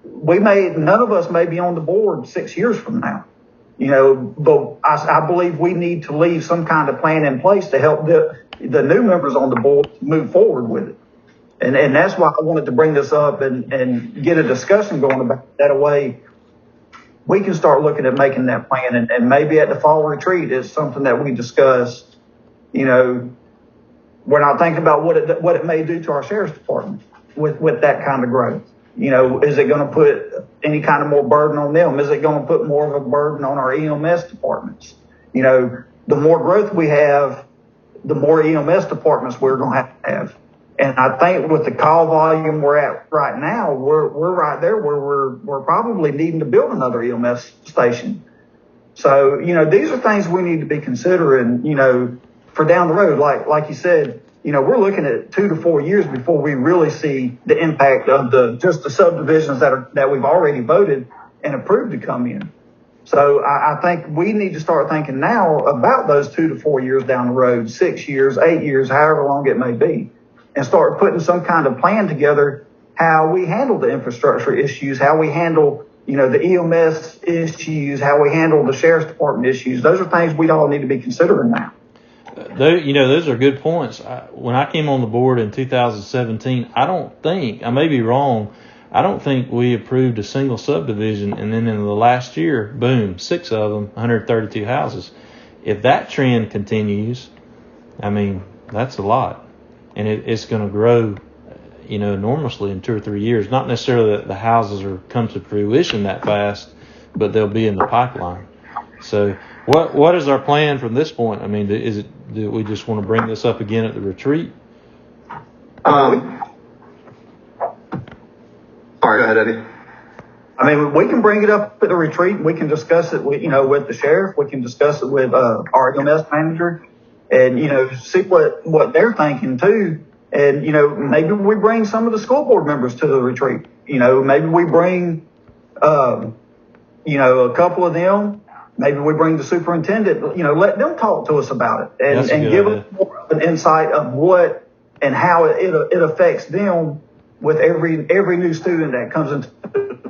none of us may be on the board 6 years from now, you know, but I believe we need to leave some kind of plan in place to help the new members on the board move forward with it. And that's why I wanted to bring this up and get a discussion going about it. That way we can start looking at making that plan, and maybe at the fall retreat is something that we discuss. You know, we're not thinking about what it may do to our sheriff's department with that kind of growth. You know, is it going to put any kind of more burden on them? Is it going to put more of a burden on our EMS departments? You know, the more growth we have, the more EMS departments we're going to have. And I think with the call volume we're at right now, we're right there where we're probably needing to build another EMS station. So, you know, these are things we need to be considering, you know, for down the road. Like you said, you know, we're looking at 2 to 4 years before we really see the impact of just the subdivisions that we've already voted and approved to come in. So I think we need to start thinking now about those 2 to 4 years down the road, 6 years, 8 years, however long it may be, and start putting some kind of plan together how we handle the infrastructure issues, how we handle, you know, the EMS issues, how we handle the sheriff's department issues. Those are things we all need to be considering now. You know, those are good points. When I came on the board in 2017, I may be wrong, I don't think we approved a single subdivision, and then in the last year, boom, 6 of them, 132 houses. If that trend continues, I mean, that's a lot. And it's going to grow, you know, enormously in 2 or 3 years. Not necessarily that the houses come to fruition that fast, but they'll be in the pipeline. So what is our plan from this point? I mean, do we just want to bring this up again at the retreat? Sorry, go ahead, Eddie. I mean, we can bring it up at the retreat. We can discuss it with the sheriff. We can discuss it with our EMS manager, and, you know, see what they're thinking too. And, you know, maybe we bring some of the school board members to the retreat. You know, maybe we bring, you know, a couple of them. Maybe we bring the superintendent, you know, let them talk to us about it and give us more of an insight of what and how it affects them with every new student that comes into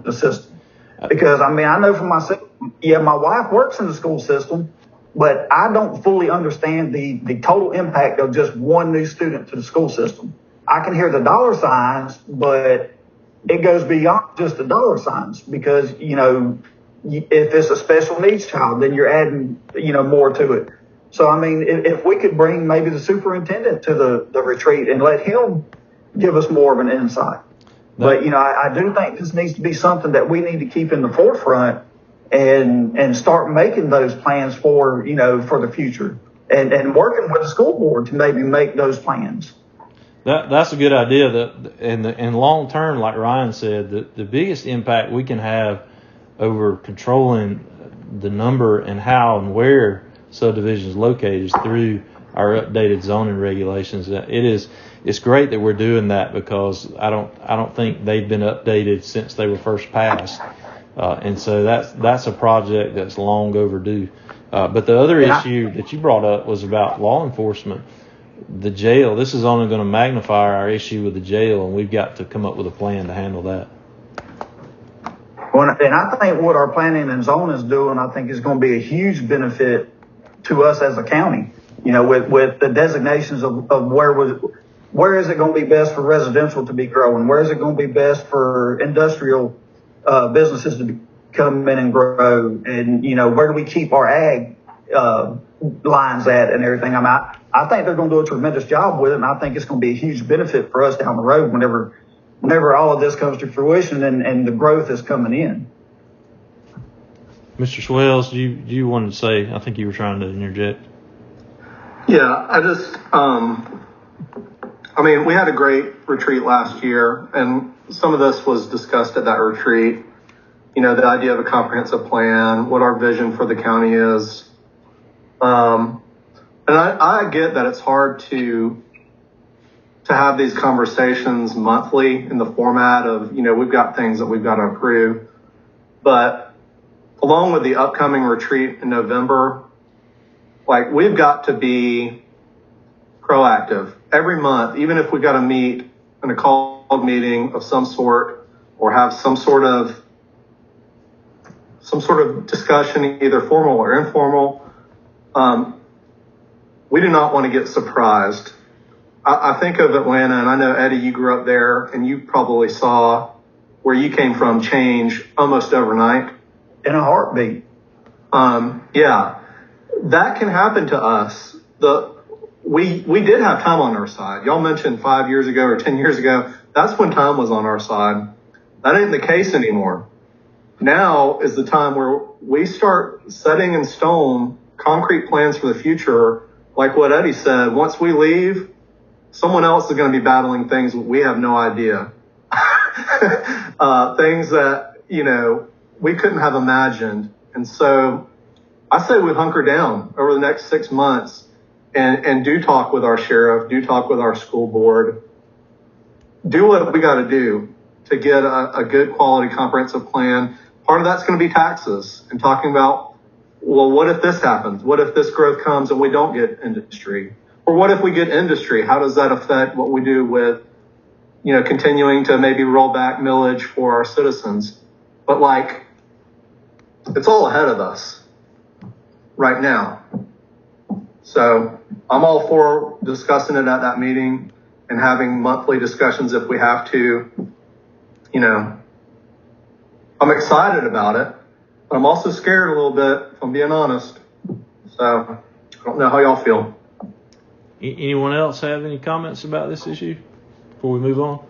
the system. Because, I mean, I know for myself, my wife works in the school system, but I don't fully understand the total impact of just one new student to the school system. I can hear the dollar signs, but it goes beyond just the dollar signs because, you know, if it's a special needs child, then you're adding, you know, more to it. So, I mean, if we could bring maybe the superintendent to the retreat and let him give us more of an insight. But, you know, I do think this needs to be something that we need to keep in the forefront and start making those plans for, you know, for the future and working with the school board to maybe make those plans. That's a good idea. And long term, like Ryan said, the biggest impact we can have over controlling the number and how and where subdivisions located is through our updated zoning regulations. It's great that we're doing that because I don't think they've been updated since they were first passed, and so that's a project that's long overdue. But the other issue that you brought up was about law enforcement. The jail. This is only going to magnify our issue with the jail, and we've got to come up with a plan to handle that. Well, and I think what our planning and zoning is doing, I think is going to be a huge benefit to us as a county. You know, with the designations of where is it going to be best for residential to be growing? Where is it going to be best for industrial businesses to come in and grow? And, you know, where do we keep our ag lines at and everything? I mean, I think they're going to do a tremendous job with it, and I think it's going to be a huge benefit for us down the road whenever all of this comes to fruition and the growth is coming in. Mr. Swells, you wanted to say, I think you were trying to interject. Yeah, I just, I mean, we had a great retreat last year, and some of this was discussed at that retreat. You know, the idea of a comprehensive plan, what our vision for the county is. And I get that it's hard to have these conversations monthly in the format of, you know, we've got things that we've got to approve. But along with the upcoming retreat in November, like, we've got to be proactive every month, even if we've got to meet in a called meeting of some sort or have some sort of discussion, either formal or informal. We do not want to get surprised. I think of Atlanta, and I know, Eddie, you grew up there, and you probably saw where you came from change almost overnight. In a heartbeat. Yeah, that can happen to us. We did have time on our side. Y'all mentioned 5 years ago or 10 years ago. That's when time was on our side. That ain't the case anymore. Now is the time where we start setting in stone concrete plans for the future. Like what Eddie said, once we leave, someone else is going to be battling things we have no idea. Things that, you know, we couldn't have imagined. And so I say we hunker down over the next 6 months and do talk with our sheriff, do talk with our school board, do what we got to do to get a good quality comprehensive plan. Part of that's going to be taxes and talking about, well, what if this happens? What if this growth comes and we don't get industry? Or what if we get industry? How does that affect what we do with, you know, continuing to maybe roll back millage for our citizens? But, like, it's all ahead of us right now. So I'm all for discussing it at that meeting and having monthly discussions if we have to. You know, I'm excited about it, but I'm also scared a little bit, if I'm being honest. So I don't know how y'all feel. Anyone else have any comments about this issue before we move on?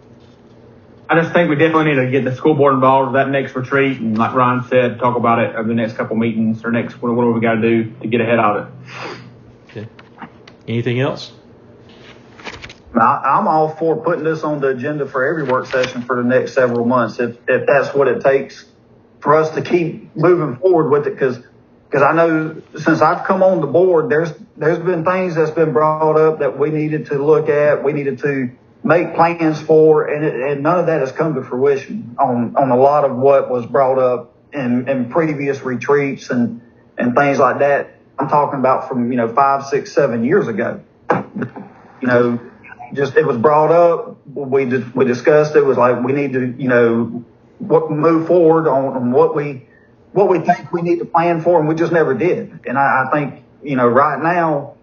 I just think we definitely need to get the school board involved with that next retreat, and like Ryan said, talk about it over the next couple meetings or next whatever we got to do to get ahead of it. Okay. Anything else? I'm all for putting this on the agenda for every work session for the next several months, if that's what it takes for us to keep moving forward with it. Because I know since I've come on the board, there's been things that's been brought up that we needed to look at, we needed to make plans for, and none of that has come to fruition on a lot of what was brought up in previous retreats and things like that. I'm talking about from, 5, 6, 7 years ago. Just it was brought up. We discussed it. It was like we need to move forward on what we think we need to plan for, and we just never did. And I think right now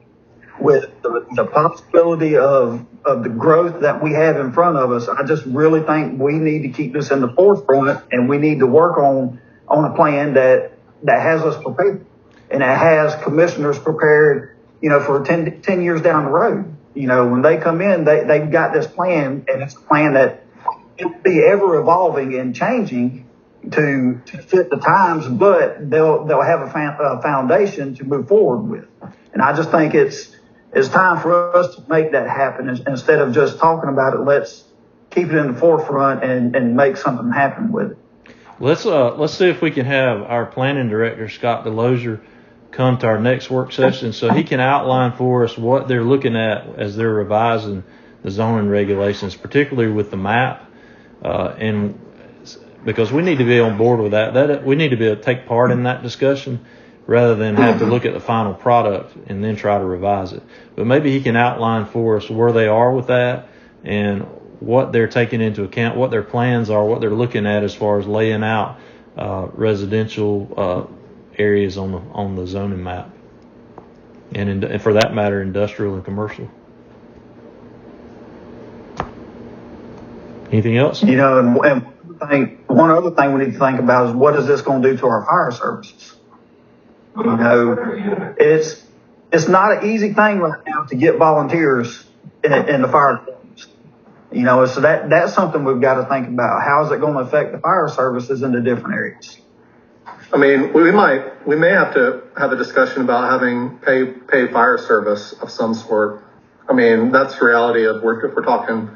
with the possibility of the growth that we have in front of us, I just really think we need to keep this in the forefront, and we need to work on a plan that has us prepared and that has commissioners prepared, for 10 years down the road. When they come in, they've got this plan, and it's a plan that will be ever evolving and changing to fit the times, but they'll have a foundation to move forward with. And I just think it's time for us to make that happen. Instead of just talking about it, let's keep it in the forefront and make something happen with it. Let's see if we can have our planning director, Scott DeLozier, come to our next work session so he can outline for us what they're looking at as they're revising the zoning regulations, particularly with the map. And because we need to be on board with that we need to be able to take part in that discussion rather than have to look at the final product and then try to revise it. But maybe he can outline for us where they are with that and what they're taking into account, what their plans are, what they're looking at as far as laying out residential areas on the zoning map, and for that matter, industrial and commercial. Anything else? And one other thing we need to think about is what is this going to do to our fire services? It's not an easy thing right now to get volunteers in the fire departments. So that's something we've got to think about. How is it going to affect the fire services in the different areas? I mean, we may have to have a discussion about having pay fire service of some sort. I mean, that's the reality of if we're talking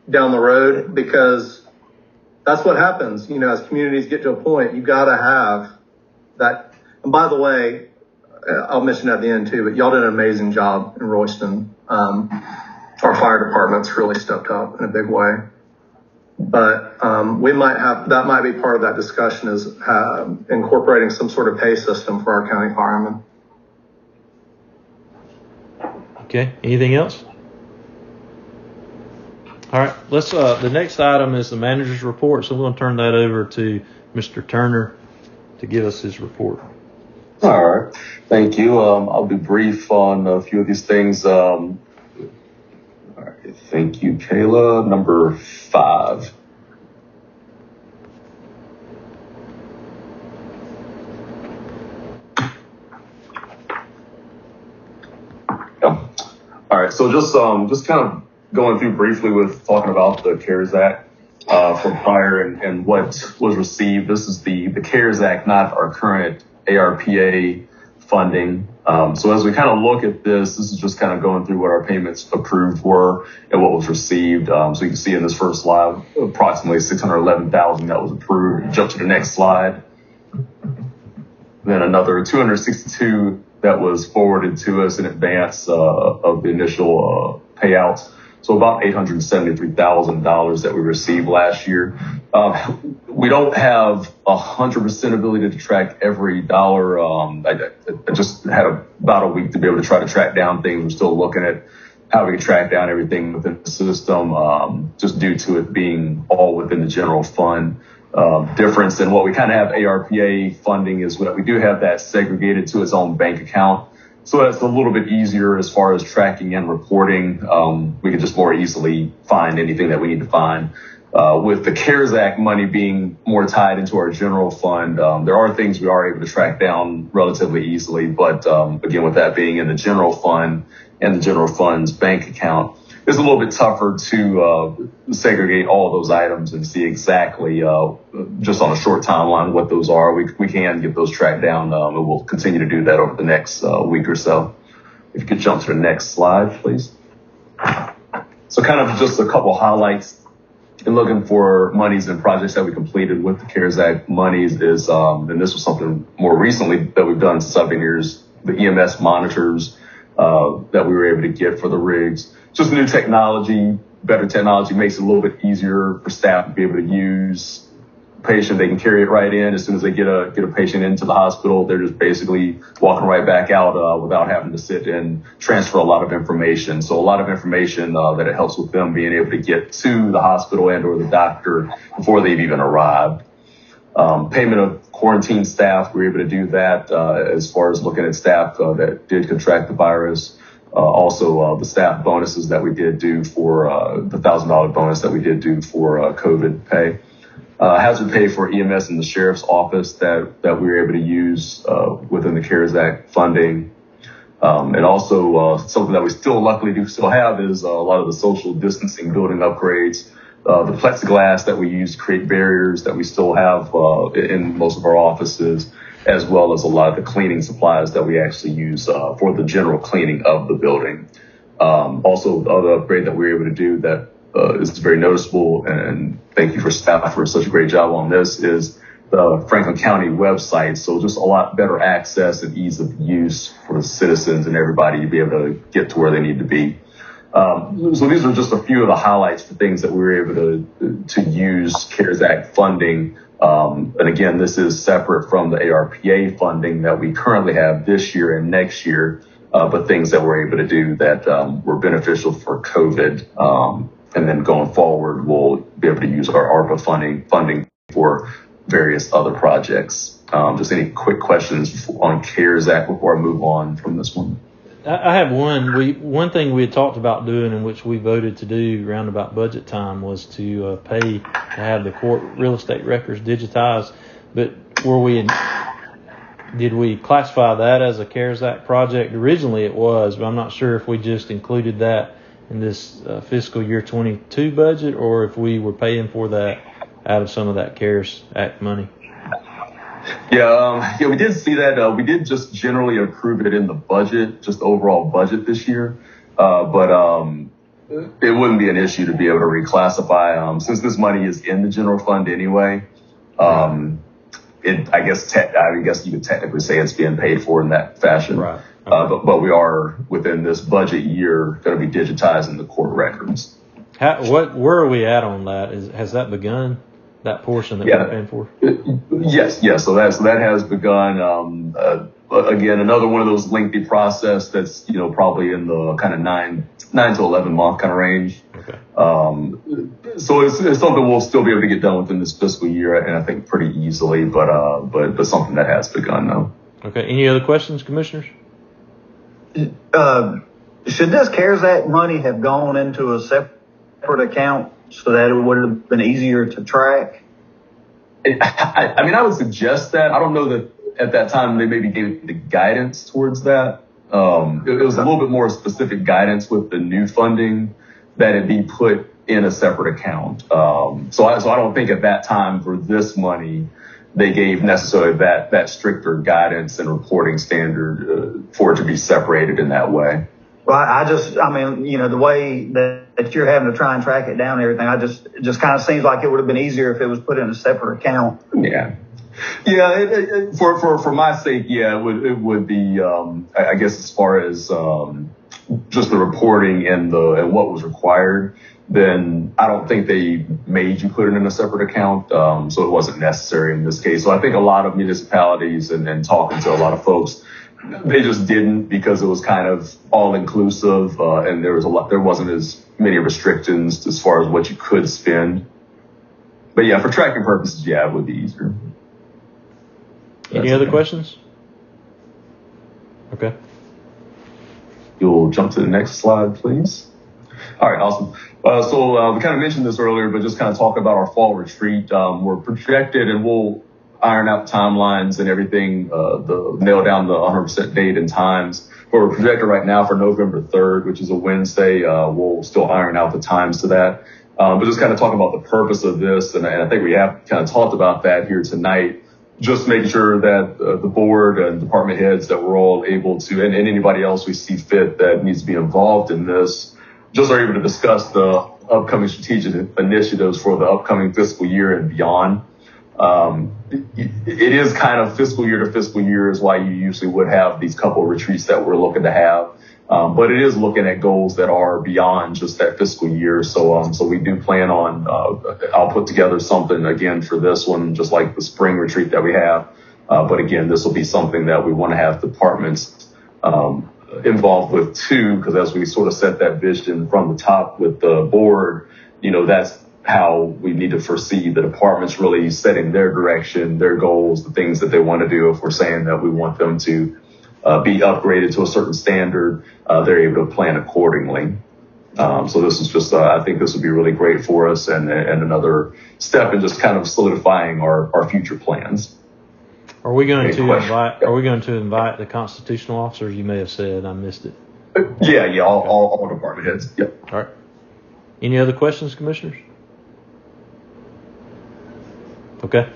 down the road, because that's what happens. As communities get to a point, you got to have that. And by the way, I'll mention at the end too, but y'all did an amazing job in Royston. Our fire department's really stepped up in a big way. But that might be part of that discussion is incorporating some sort of pay system for our county firemen. Okay. Anything else? All right. Let's. The next item is the manager's report. So we're going to turn that over to Mr. Turner to give us his report. All right. Thank you. I'll be brief on a few of these things. All right. Thank you, Kayla. Number 5. Yeah. All right. So just kind of going through briefly with talking about the CARES Act from prior and what was received. This is the CARES Act, not our current ARPA funding. So as we kind of look at this is just kind of going through what our payments approved were and what was received. So you can see in this first slide, approximately $611,000 that was approved. Jump to the next slide. Then another $262 that was forwarded to us in advance of the initial payouts. So about $873,000 that we received last year. We don't have 100% ability to track every dollar. I just had about a week to be able to try to track down things. We're still looking at how we can track down everything within the system, just due to it being all within the general fund. Difference in what we kind of have ARPA funding is that we do have that segregated to its own bank account. So that's a little bit easier as far as tracking and reporting. We can just more easily find anything that we need to find. With the CARES Act money being more tied into our general fund, there are things we are able to track down relatively easily. But again, with that being in the general fund and the general fund's bank account, it's a little bit tougher to segregate all of those items and see exactly just on a short timeline what those are. We can get those tracked down, and we'll continue to do that over the next week or so. If you could jump to the next slide, please. So kind of just a couple highlights in looking for monies and projects that we completed with the CARES Act monies is, and this was something more recently that we've done since I've been here, is the EMS monitors that we were able to get for the rigs. Just new technology, better technology makes it a little bit easier for staff to be able to use. Patient, they can carry it right in. As soon as they get a patient into the hospital, they're just basically walking right back out without having to sit and transfer a lot of information. So a lot of information that it helps with them being able to get to the hospital and or the doctor before they've even arrived. Payment of quarantine staff, we were able to do that as far as looking at staff that did contract the virus. Also, the staff bonuses that we did do for the $1,000 bonus that we did do for COVID pay. Hazard pay for EMS in the sheriff's office that we were able to use within the CARES Act funding. And also something that we still luckily do still have is a lot of the social distancing building upgrades. The plexiglass that we use to create barriers that we still have in most of our offices, as well as a lot of the cleaning supplies that we actually use for the general cleaning of the building. Also, the other upgrade that we were able to do that is very noticeable, and thank you for staff for such a great job on this, is the Franklin County website. So just a lot better access and ease of use for the citizens and everybody to be able to get to where they need to be. So these are just a few of the highlights for things that we were able to use CARES Act funding. And again, this is separate from the ARPA funding that we currently have this year and next year, but things that we're able to do that were beneficial for COVID. And then going forward, we'll be able to use our ARPA funding for various other projects. Just any quick questions on CARES Act before I move on from this one? I have one. One thing we had talked about doing, in which we voted to do around about budget time, was to pay to have the court real estate records digitized. But did we classify that as a CARES Act project? Originally it was, but I'm not sure if we just included that in this fiscal year 22 budget, or if we were paying for that out of some of that CARES Act money. Yeah, we did see that. We did just generally approve it in the budget, just overall budget this year. But it wouldn't be an issue to be able to reclassify, since this money is in the general fund anyway. I guess you could technically say it's being paid for in that fashion. Right. Okay. But we are within this budget year going to be digitizing the court records. Where are we at on that? Has that begun? That portion that we're paying for? Yes. So that has begun. Again, another one of those lengthy process that's, probably in the kind of 9 to 11 month kind of range. Okay. So it's something we'll still be able to get done within this fiscal year, and I think pretty easily, but something that has begun though. Okay. Any other questions, commissioners? Should this CARES Act money have gone into a separate account so that it would have been easier to track? I would suggest that. I don't know that at that time they maybe gave the guidance towards that. It was a little bit more specific guidance with the new funding that it be put in a separate account. So I don't think at that time for this money they gave necessarily that stricter guidance and reporting standard for it to be separated in that way. Well, the way that you're having to try and track it down and everything, it just kind of seems like it would have been easier if it was put in a separate account. Yeah. For my sake, it would be, I guess as far as just the reporting and what was required, then I don't think they made you put it in a separate account. So it wasn't necessary in this case. So I think a lot of municipalities and talking to a lot of folks, they just didn't, because it was kind of all inclusive, and there wasn't as many restrictions as far as what you could spend. But for tracking purposes, it would be easier. Any other questions? Okay. You'll jump to the next slide, please. All right, awesome. So we kind of mentioned this earlier, but just kind of talk about our fall retreat. We're projected, and we'll iron out timelines and everything, nail down the 100% date and times. But we're projected right now for November 3rd, which is a Wednesday. We'll still iron out the times to that. But just kind of talk about the purpose of this. And I think we have kind of talked about that here tonight. Just making sure that the board and department heads that we're all able to, and anybody else we see fit that needs to be involved in this, just are able to discuss the upcoming strategic initiatives for the upcoming fiscal year and beyond. It is kind of fiscal year to fiscal year is why you usually would have these couple of retreats that we're looking to have. But it is looking at goals that are beyond just that fiscal year. So we do plan on, I'll put together something again for this one, just like the spring retreat that we have. But again, this will be something that we want to have departments, involved with too, because as we sort of set that vision from the top with the board, that's how we need to foresee the departments really setting their direction, their goals, the things that they want to do if we're saying that we want them to be upgraded to a certain standard, they're able to plan accordingly. So this is just, I think this would be really great for us and another step in just kind of solidifying our future plans. Are we going Any to question? invite? Are we going to invite the constitutional officers? You may have said I missed it. Yeah, all department heads. Yep. All right. Any other questions, commissioners? Okay.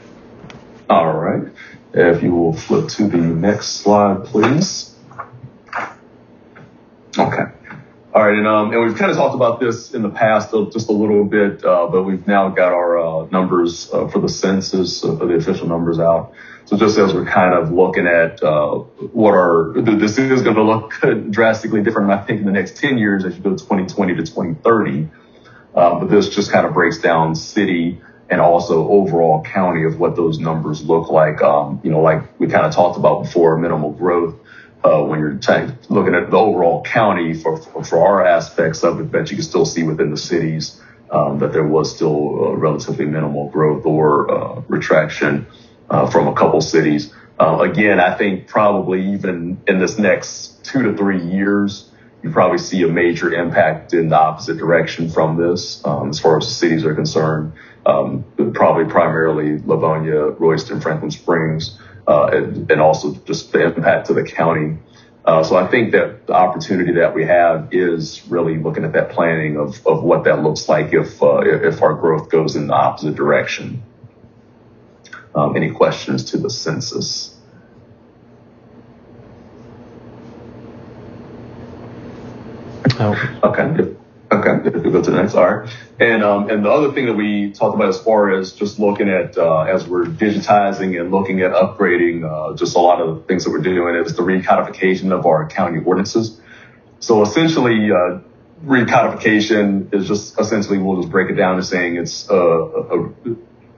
All right. If you will flip to the next slide, please. Okay. All right, and we've kind of talked about this in the past just a little bit, but we've now got our numbers for the census, for the official numbers out. So just as we're kind of looking at this is going to look drastically different, I think, in the next 10 years as you go 2020 to 2030. But this just kind of breaks down city and also overall county of what those numbers look like. Like we kind of talked about before, minimal growth. When you're looking at the overall county for our aspects of it, that you can still see within the cities that there was still relatively minimal growth or retraction from a couple cities. Again, I think probably even in this next 2 to 3 years, you probably see a major impact in the opposite direction from this as far as the cities are concerned. Probably primarily Livonia, Royston, Franklin Springs. And also just the impact to the county. So I think that the opportunity that we have is really looking at that planning of what that looks like if our growth goes in the opposite direction. Any questions to the census? Oh. Okay. Okay, if we go to the next, all right. And the other thing that we talked about as far as just looking at, as we're digitizing and looking at upgrading, just a lot of the things that we're doing is the recodification of our county ordinances. So essentially, recodification is just essentially, we'll just break it down to saying it's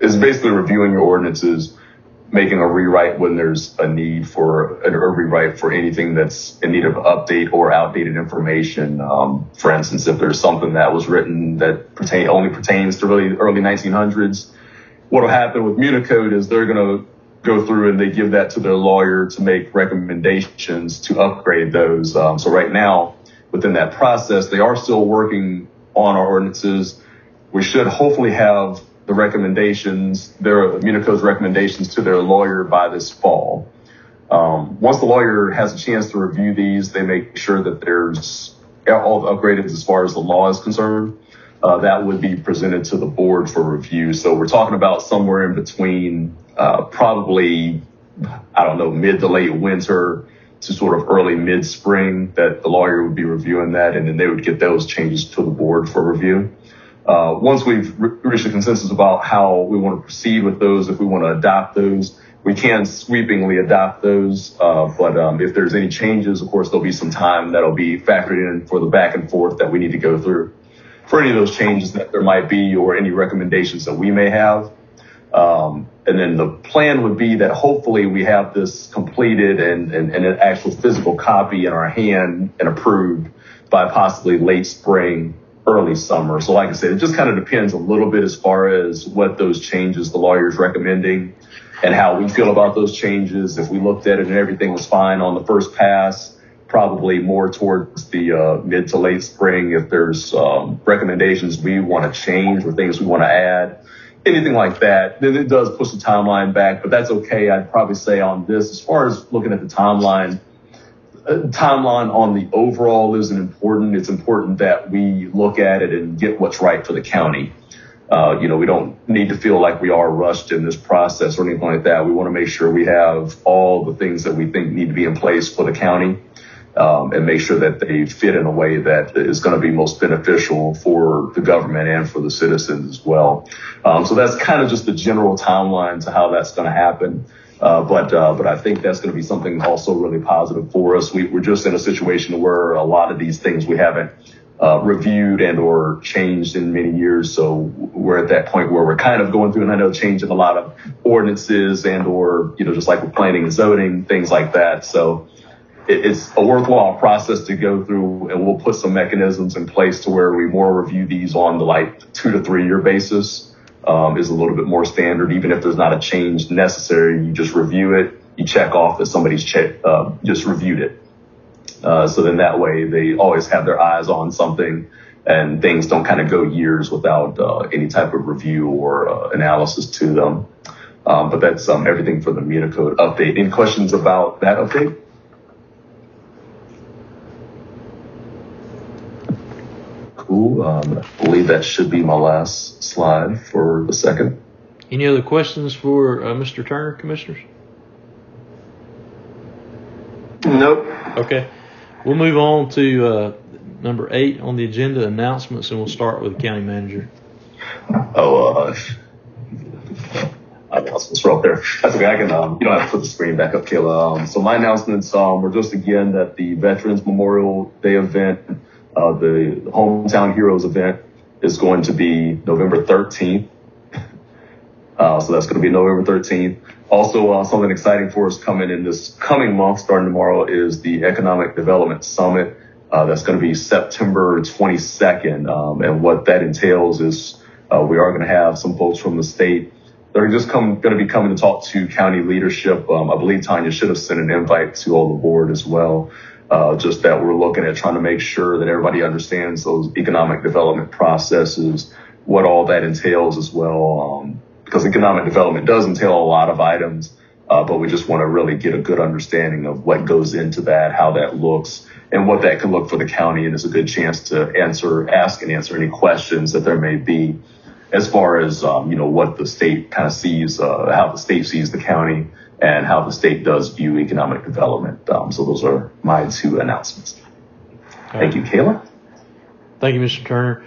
basically reviewing your ordinances, making a rewrite when there's a need for a rewrite for anything that's in need of update or outdated information. For instance, if there's something that was written that only pertains to really early 1900s, what'll happen with Municode is they're going to go through and they give that to their lawyer to make recommendations to upgrade those. So right now, within that process, they are still working on our ordinances. We should hopefully have the recommendations, Municode's recommendations to their lawyer by this fall. Once the lawyer has a chance to review these, they make sure that there's all upgraded as far as the law is concerned. That would be presented to the board for review. So we're talking about somewhere in between probably, mid to late winter to sort of early mid-spring that the lawyer would be reviewing that, and then they would get those changes to the board for review. Once we've reached a consensus about how we want to proceed with those, if we want to adopt those, we can sweepingly adopt those. But if there's any changes, of course, there'll be some time that'll be factored in for the back and forth that we need to go through for any of those changes that there might be or any recommendations that we may have. And then the plan would be that hopefully we have this completed and an actual physical copy in our hand and approved by possibly late spring, early summer. So like I said, it just kind of depends a little bit as far as what those changes the lawyer's recommending and how we feel about those changes. If we looked at it and everything was fine on the first pass, probably more towards the mid to late spring. If there's recommendations we want to change or things we want to add, anything like that, then it does push the timeline back, but that's okay. I'd probably say on this, as far as looking at the timeline on the overall isn't important. It's important that we look at it and get what's right for the county. We don't need to feel like we are rushed in this process or anything like that. We want to make sure we have all the things that we think need to be in place for the county, and make sure that they fit in a way that is going to be most beneficial for the government and for the citizens as well. So that's kind of just the general timeline to how that's going to happen. But I think that's going to be something also really positive for us. We're just in a situation where a lot of these things we haven't reviewed and or changed in many years. So we're at that point where we're kind of going through, and I know changing a lot of ordinances and or, just like with planning and zoning, things like that. So it's a worthwhile process to go through, and we'll put some mechanisms in place to where we more review these on the 2 to 3 year basis. Is a little bit more standard. Even if there's not a change necessary, you just review it you check off that somebody's just reviewed it. So then that way they always have their eyes on something and things don't kind of go years without any type of review or analysis to them. But that's everything for the MENA code update. Any questions about that update? Cool. I believe that should be my last slide for the second. Any other questions for Mr. Turner, commissioners? Nope. Okay. We'll move on to number 8 on the agenda, announcements, and we'll start with the county manager. Announcements are up there. That's okay. I can, you don't have to put the screen back up, Kayla. So my announcements were just again that the Veterans Memorial Day event, the Hometown Heroes event, is going to be November 13th. So that's going to be November 13th. Also, something exciting for us coming in this coming month, starting tomorrow, is the Economic Development Summit. That's going to be September 22nd. And what that entails is we are going to have some folks from the state. They're just going to be coming to talk to county leadership. I believe Tanya should have sent an invite to all the board as well. Just that we're looking at trying to make sure that everybody understands those economic development processes, what all that entails as well. Because economic development does entail a lot of items, but we just want to really get a good understanding of what goes into that, how that looks, and what that can look for the county. And it's a good chance to ask and answer any questions that there may be as far as, what the state kind of sees, how the state sees the county and how the state does view economic development. So those are my 2 announcements. Thank you, Kayla. Thank you, Mr. Turner.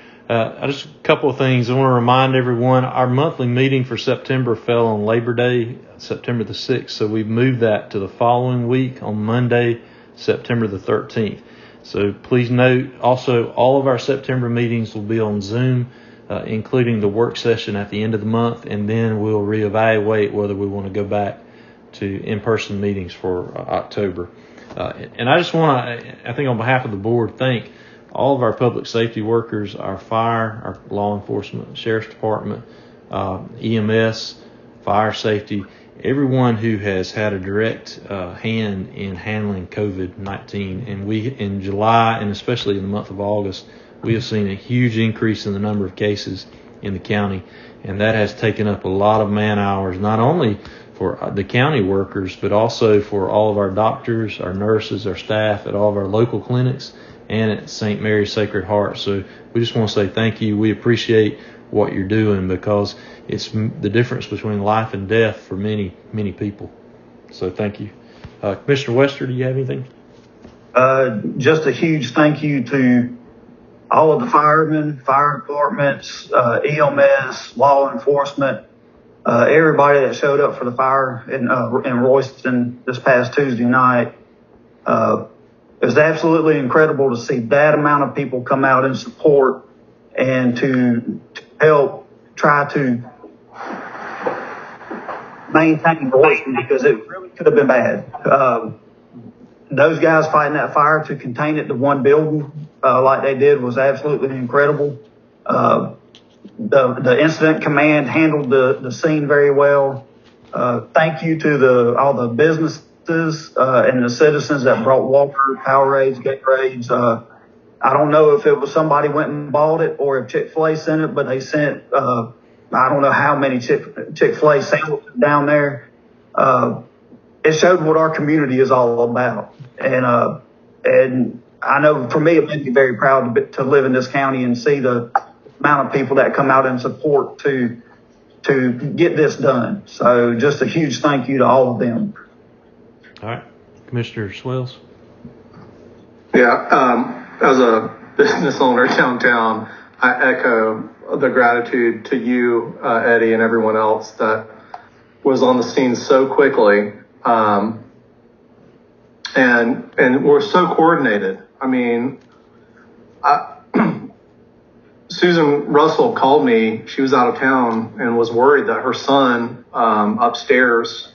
Just a couple of things. I want to remind everyone our monthly meeting for September fell on Labor Day, September the 6th. So we've moved that to the following week on Monday, September the 13th. So please note also all of our September meetings will be on Zoom, including the work session at the end of the month. And then we'll reevaluate whether we want to go back to in-person meetings for October. And I just want to, I think on behalf of the board, thank all of our public safety workers, our fire, our law enforcement, sheriff's department, EMS, fire safety, everyone who has had a direct hand in handling COVID-19. And we, in July and especially in the month of August, we have seen a huge increase in the number of cases in the county. And that has taken up a lot of man hours, not only for the county workers, but also for all of our doctors, our nurses, our staff at all of our local clinics and at St. Mary's Sacred Heart. So we just want to say thank you. We appreciate what you're doing because it's the difference between life and death for many, many people. So thank you. Commissioner Wester, do you have anything? Just a huge thank you to all of the firemen, fire departments, EMS, law enforcement, everybody that showed up for the fire in Royston this past Tuesday night. It was absolutely incredible to see that amount of people come out in support and to help try to maintain Royston because it really could have been bad. Those guys fighting that fire to contain it to one building like they did was absolutely incredible. The incident command handled the scene very well. Thank you to all the businesses and the citizens that brought water, Powerades, Gatorades. I don't know if it was somebody went and bought it or if Chick-fil-A sent it, but they sent I don't know how many Chick-fil-A sandwiches down there. It showed what our community is all about, and I know for me it made me very proud to live in this county and see the amount of people that come out in support to get this done. So just a huge thank you to all of them. All right. Commissioner Swells. Yeah. As a business owner downtown, I echo the gratitude to you, Eddie, and everyone else that was on the scene so quickly. And we're so coordinated. I mean, Susan Russell called me. She was out of town and was worried that her son upstairs,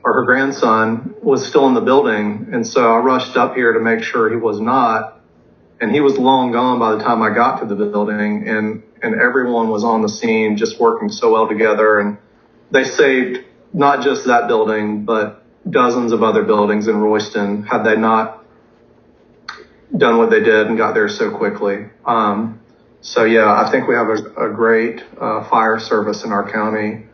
or her grandson, was still in the building. And so I rushed up here to make sure he was not. And he was long gone by the time I got to the building. And everyone was on the scene just working so well together. And they saved not just that building, but dozens of other buildings in Royston had they not done what they did and got there so quickly. So yeah, I think we have a great fire service in our county.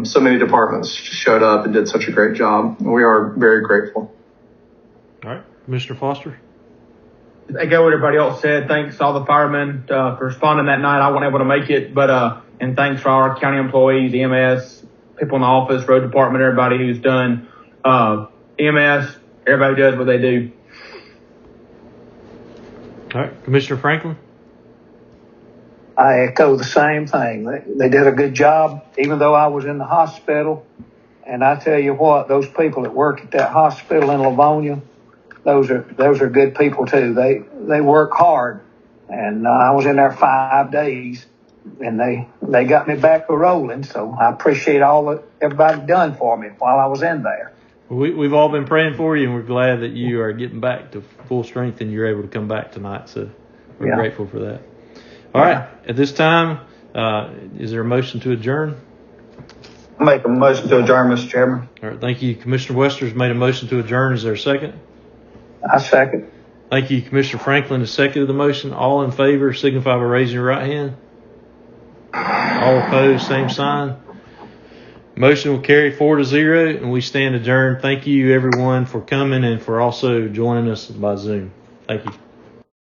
So many departments showed up and did such a great job. We are very grateful. All right, Commissioner Foster. Echo what everybody else said. Thanks to all the firemen for responding that night. I wasn't able to make it, but and thanks for all our county employees, EMS, people in the office, road department, everybody who's done EMS. Everybody does what they do. All right, Commissioner Franklin. I echo the same thing. They did a good job, even though I was in the hospital. And I tell you what, those people that work at that hospital in Livonia, those are good people too. They work hard, and I was in there 5 days, and they got me back to rolling. So I appreciate all that everybody done for me while I was in there. We've all been praying for you, and we're glad that you are getting back to full strength and you're able to come back tonight. So we're grateful for that. All right. At this time, is there a motion to adjourn? I make a motion to adjourn, Mr. Chairman. All right. Thank you. Commissioner Wester's made a motion to adjourn. Is there a second? I second. Thank you. Commissioner Franklin has seconded the motion. All in favor signify by raising your right hand. All opposed, same sign. Motion will carry 4-0, and we stand adjourned. Thank you, everyone, for coming and for also joining us by Zoom. Thank you.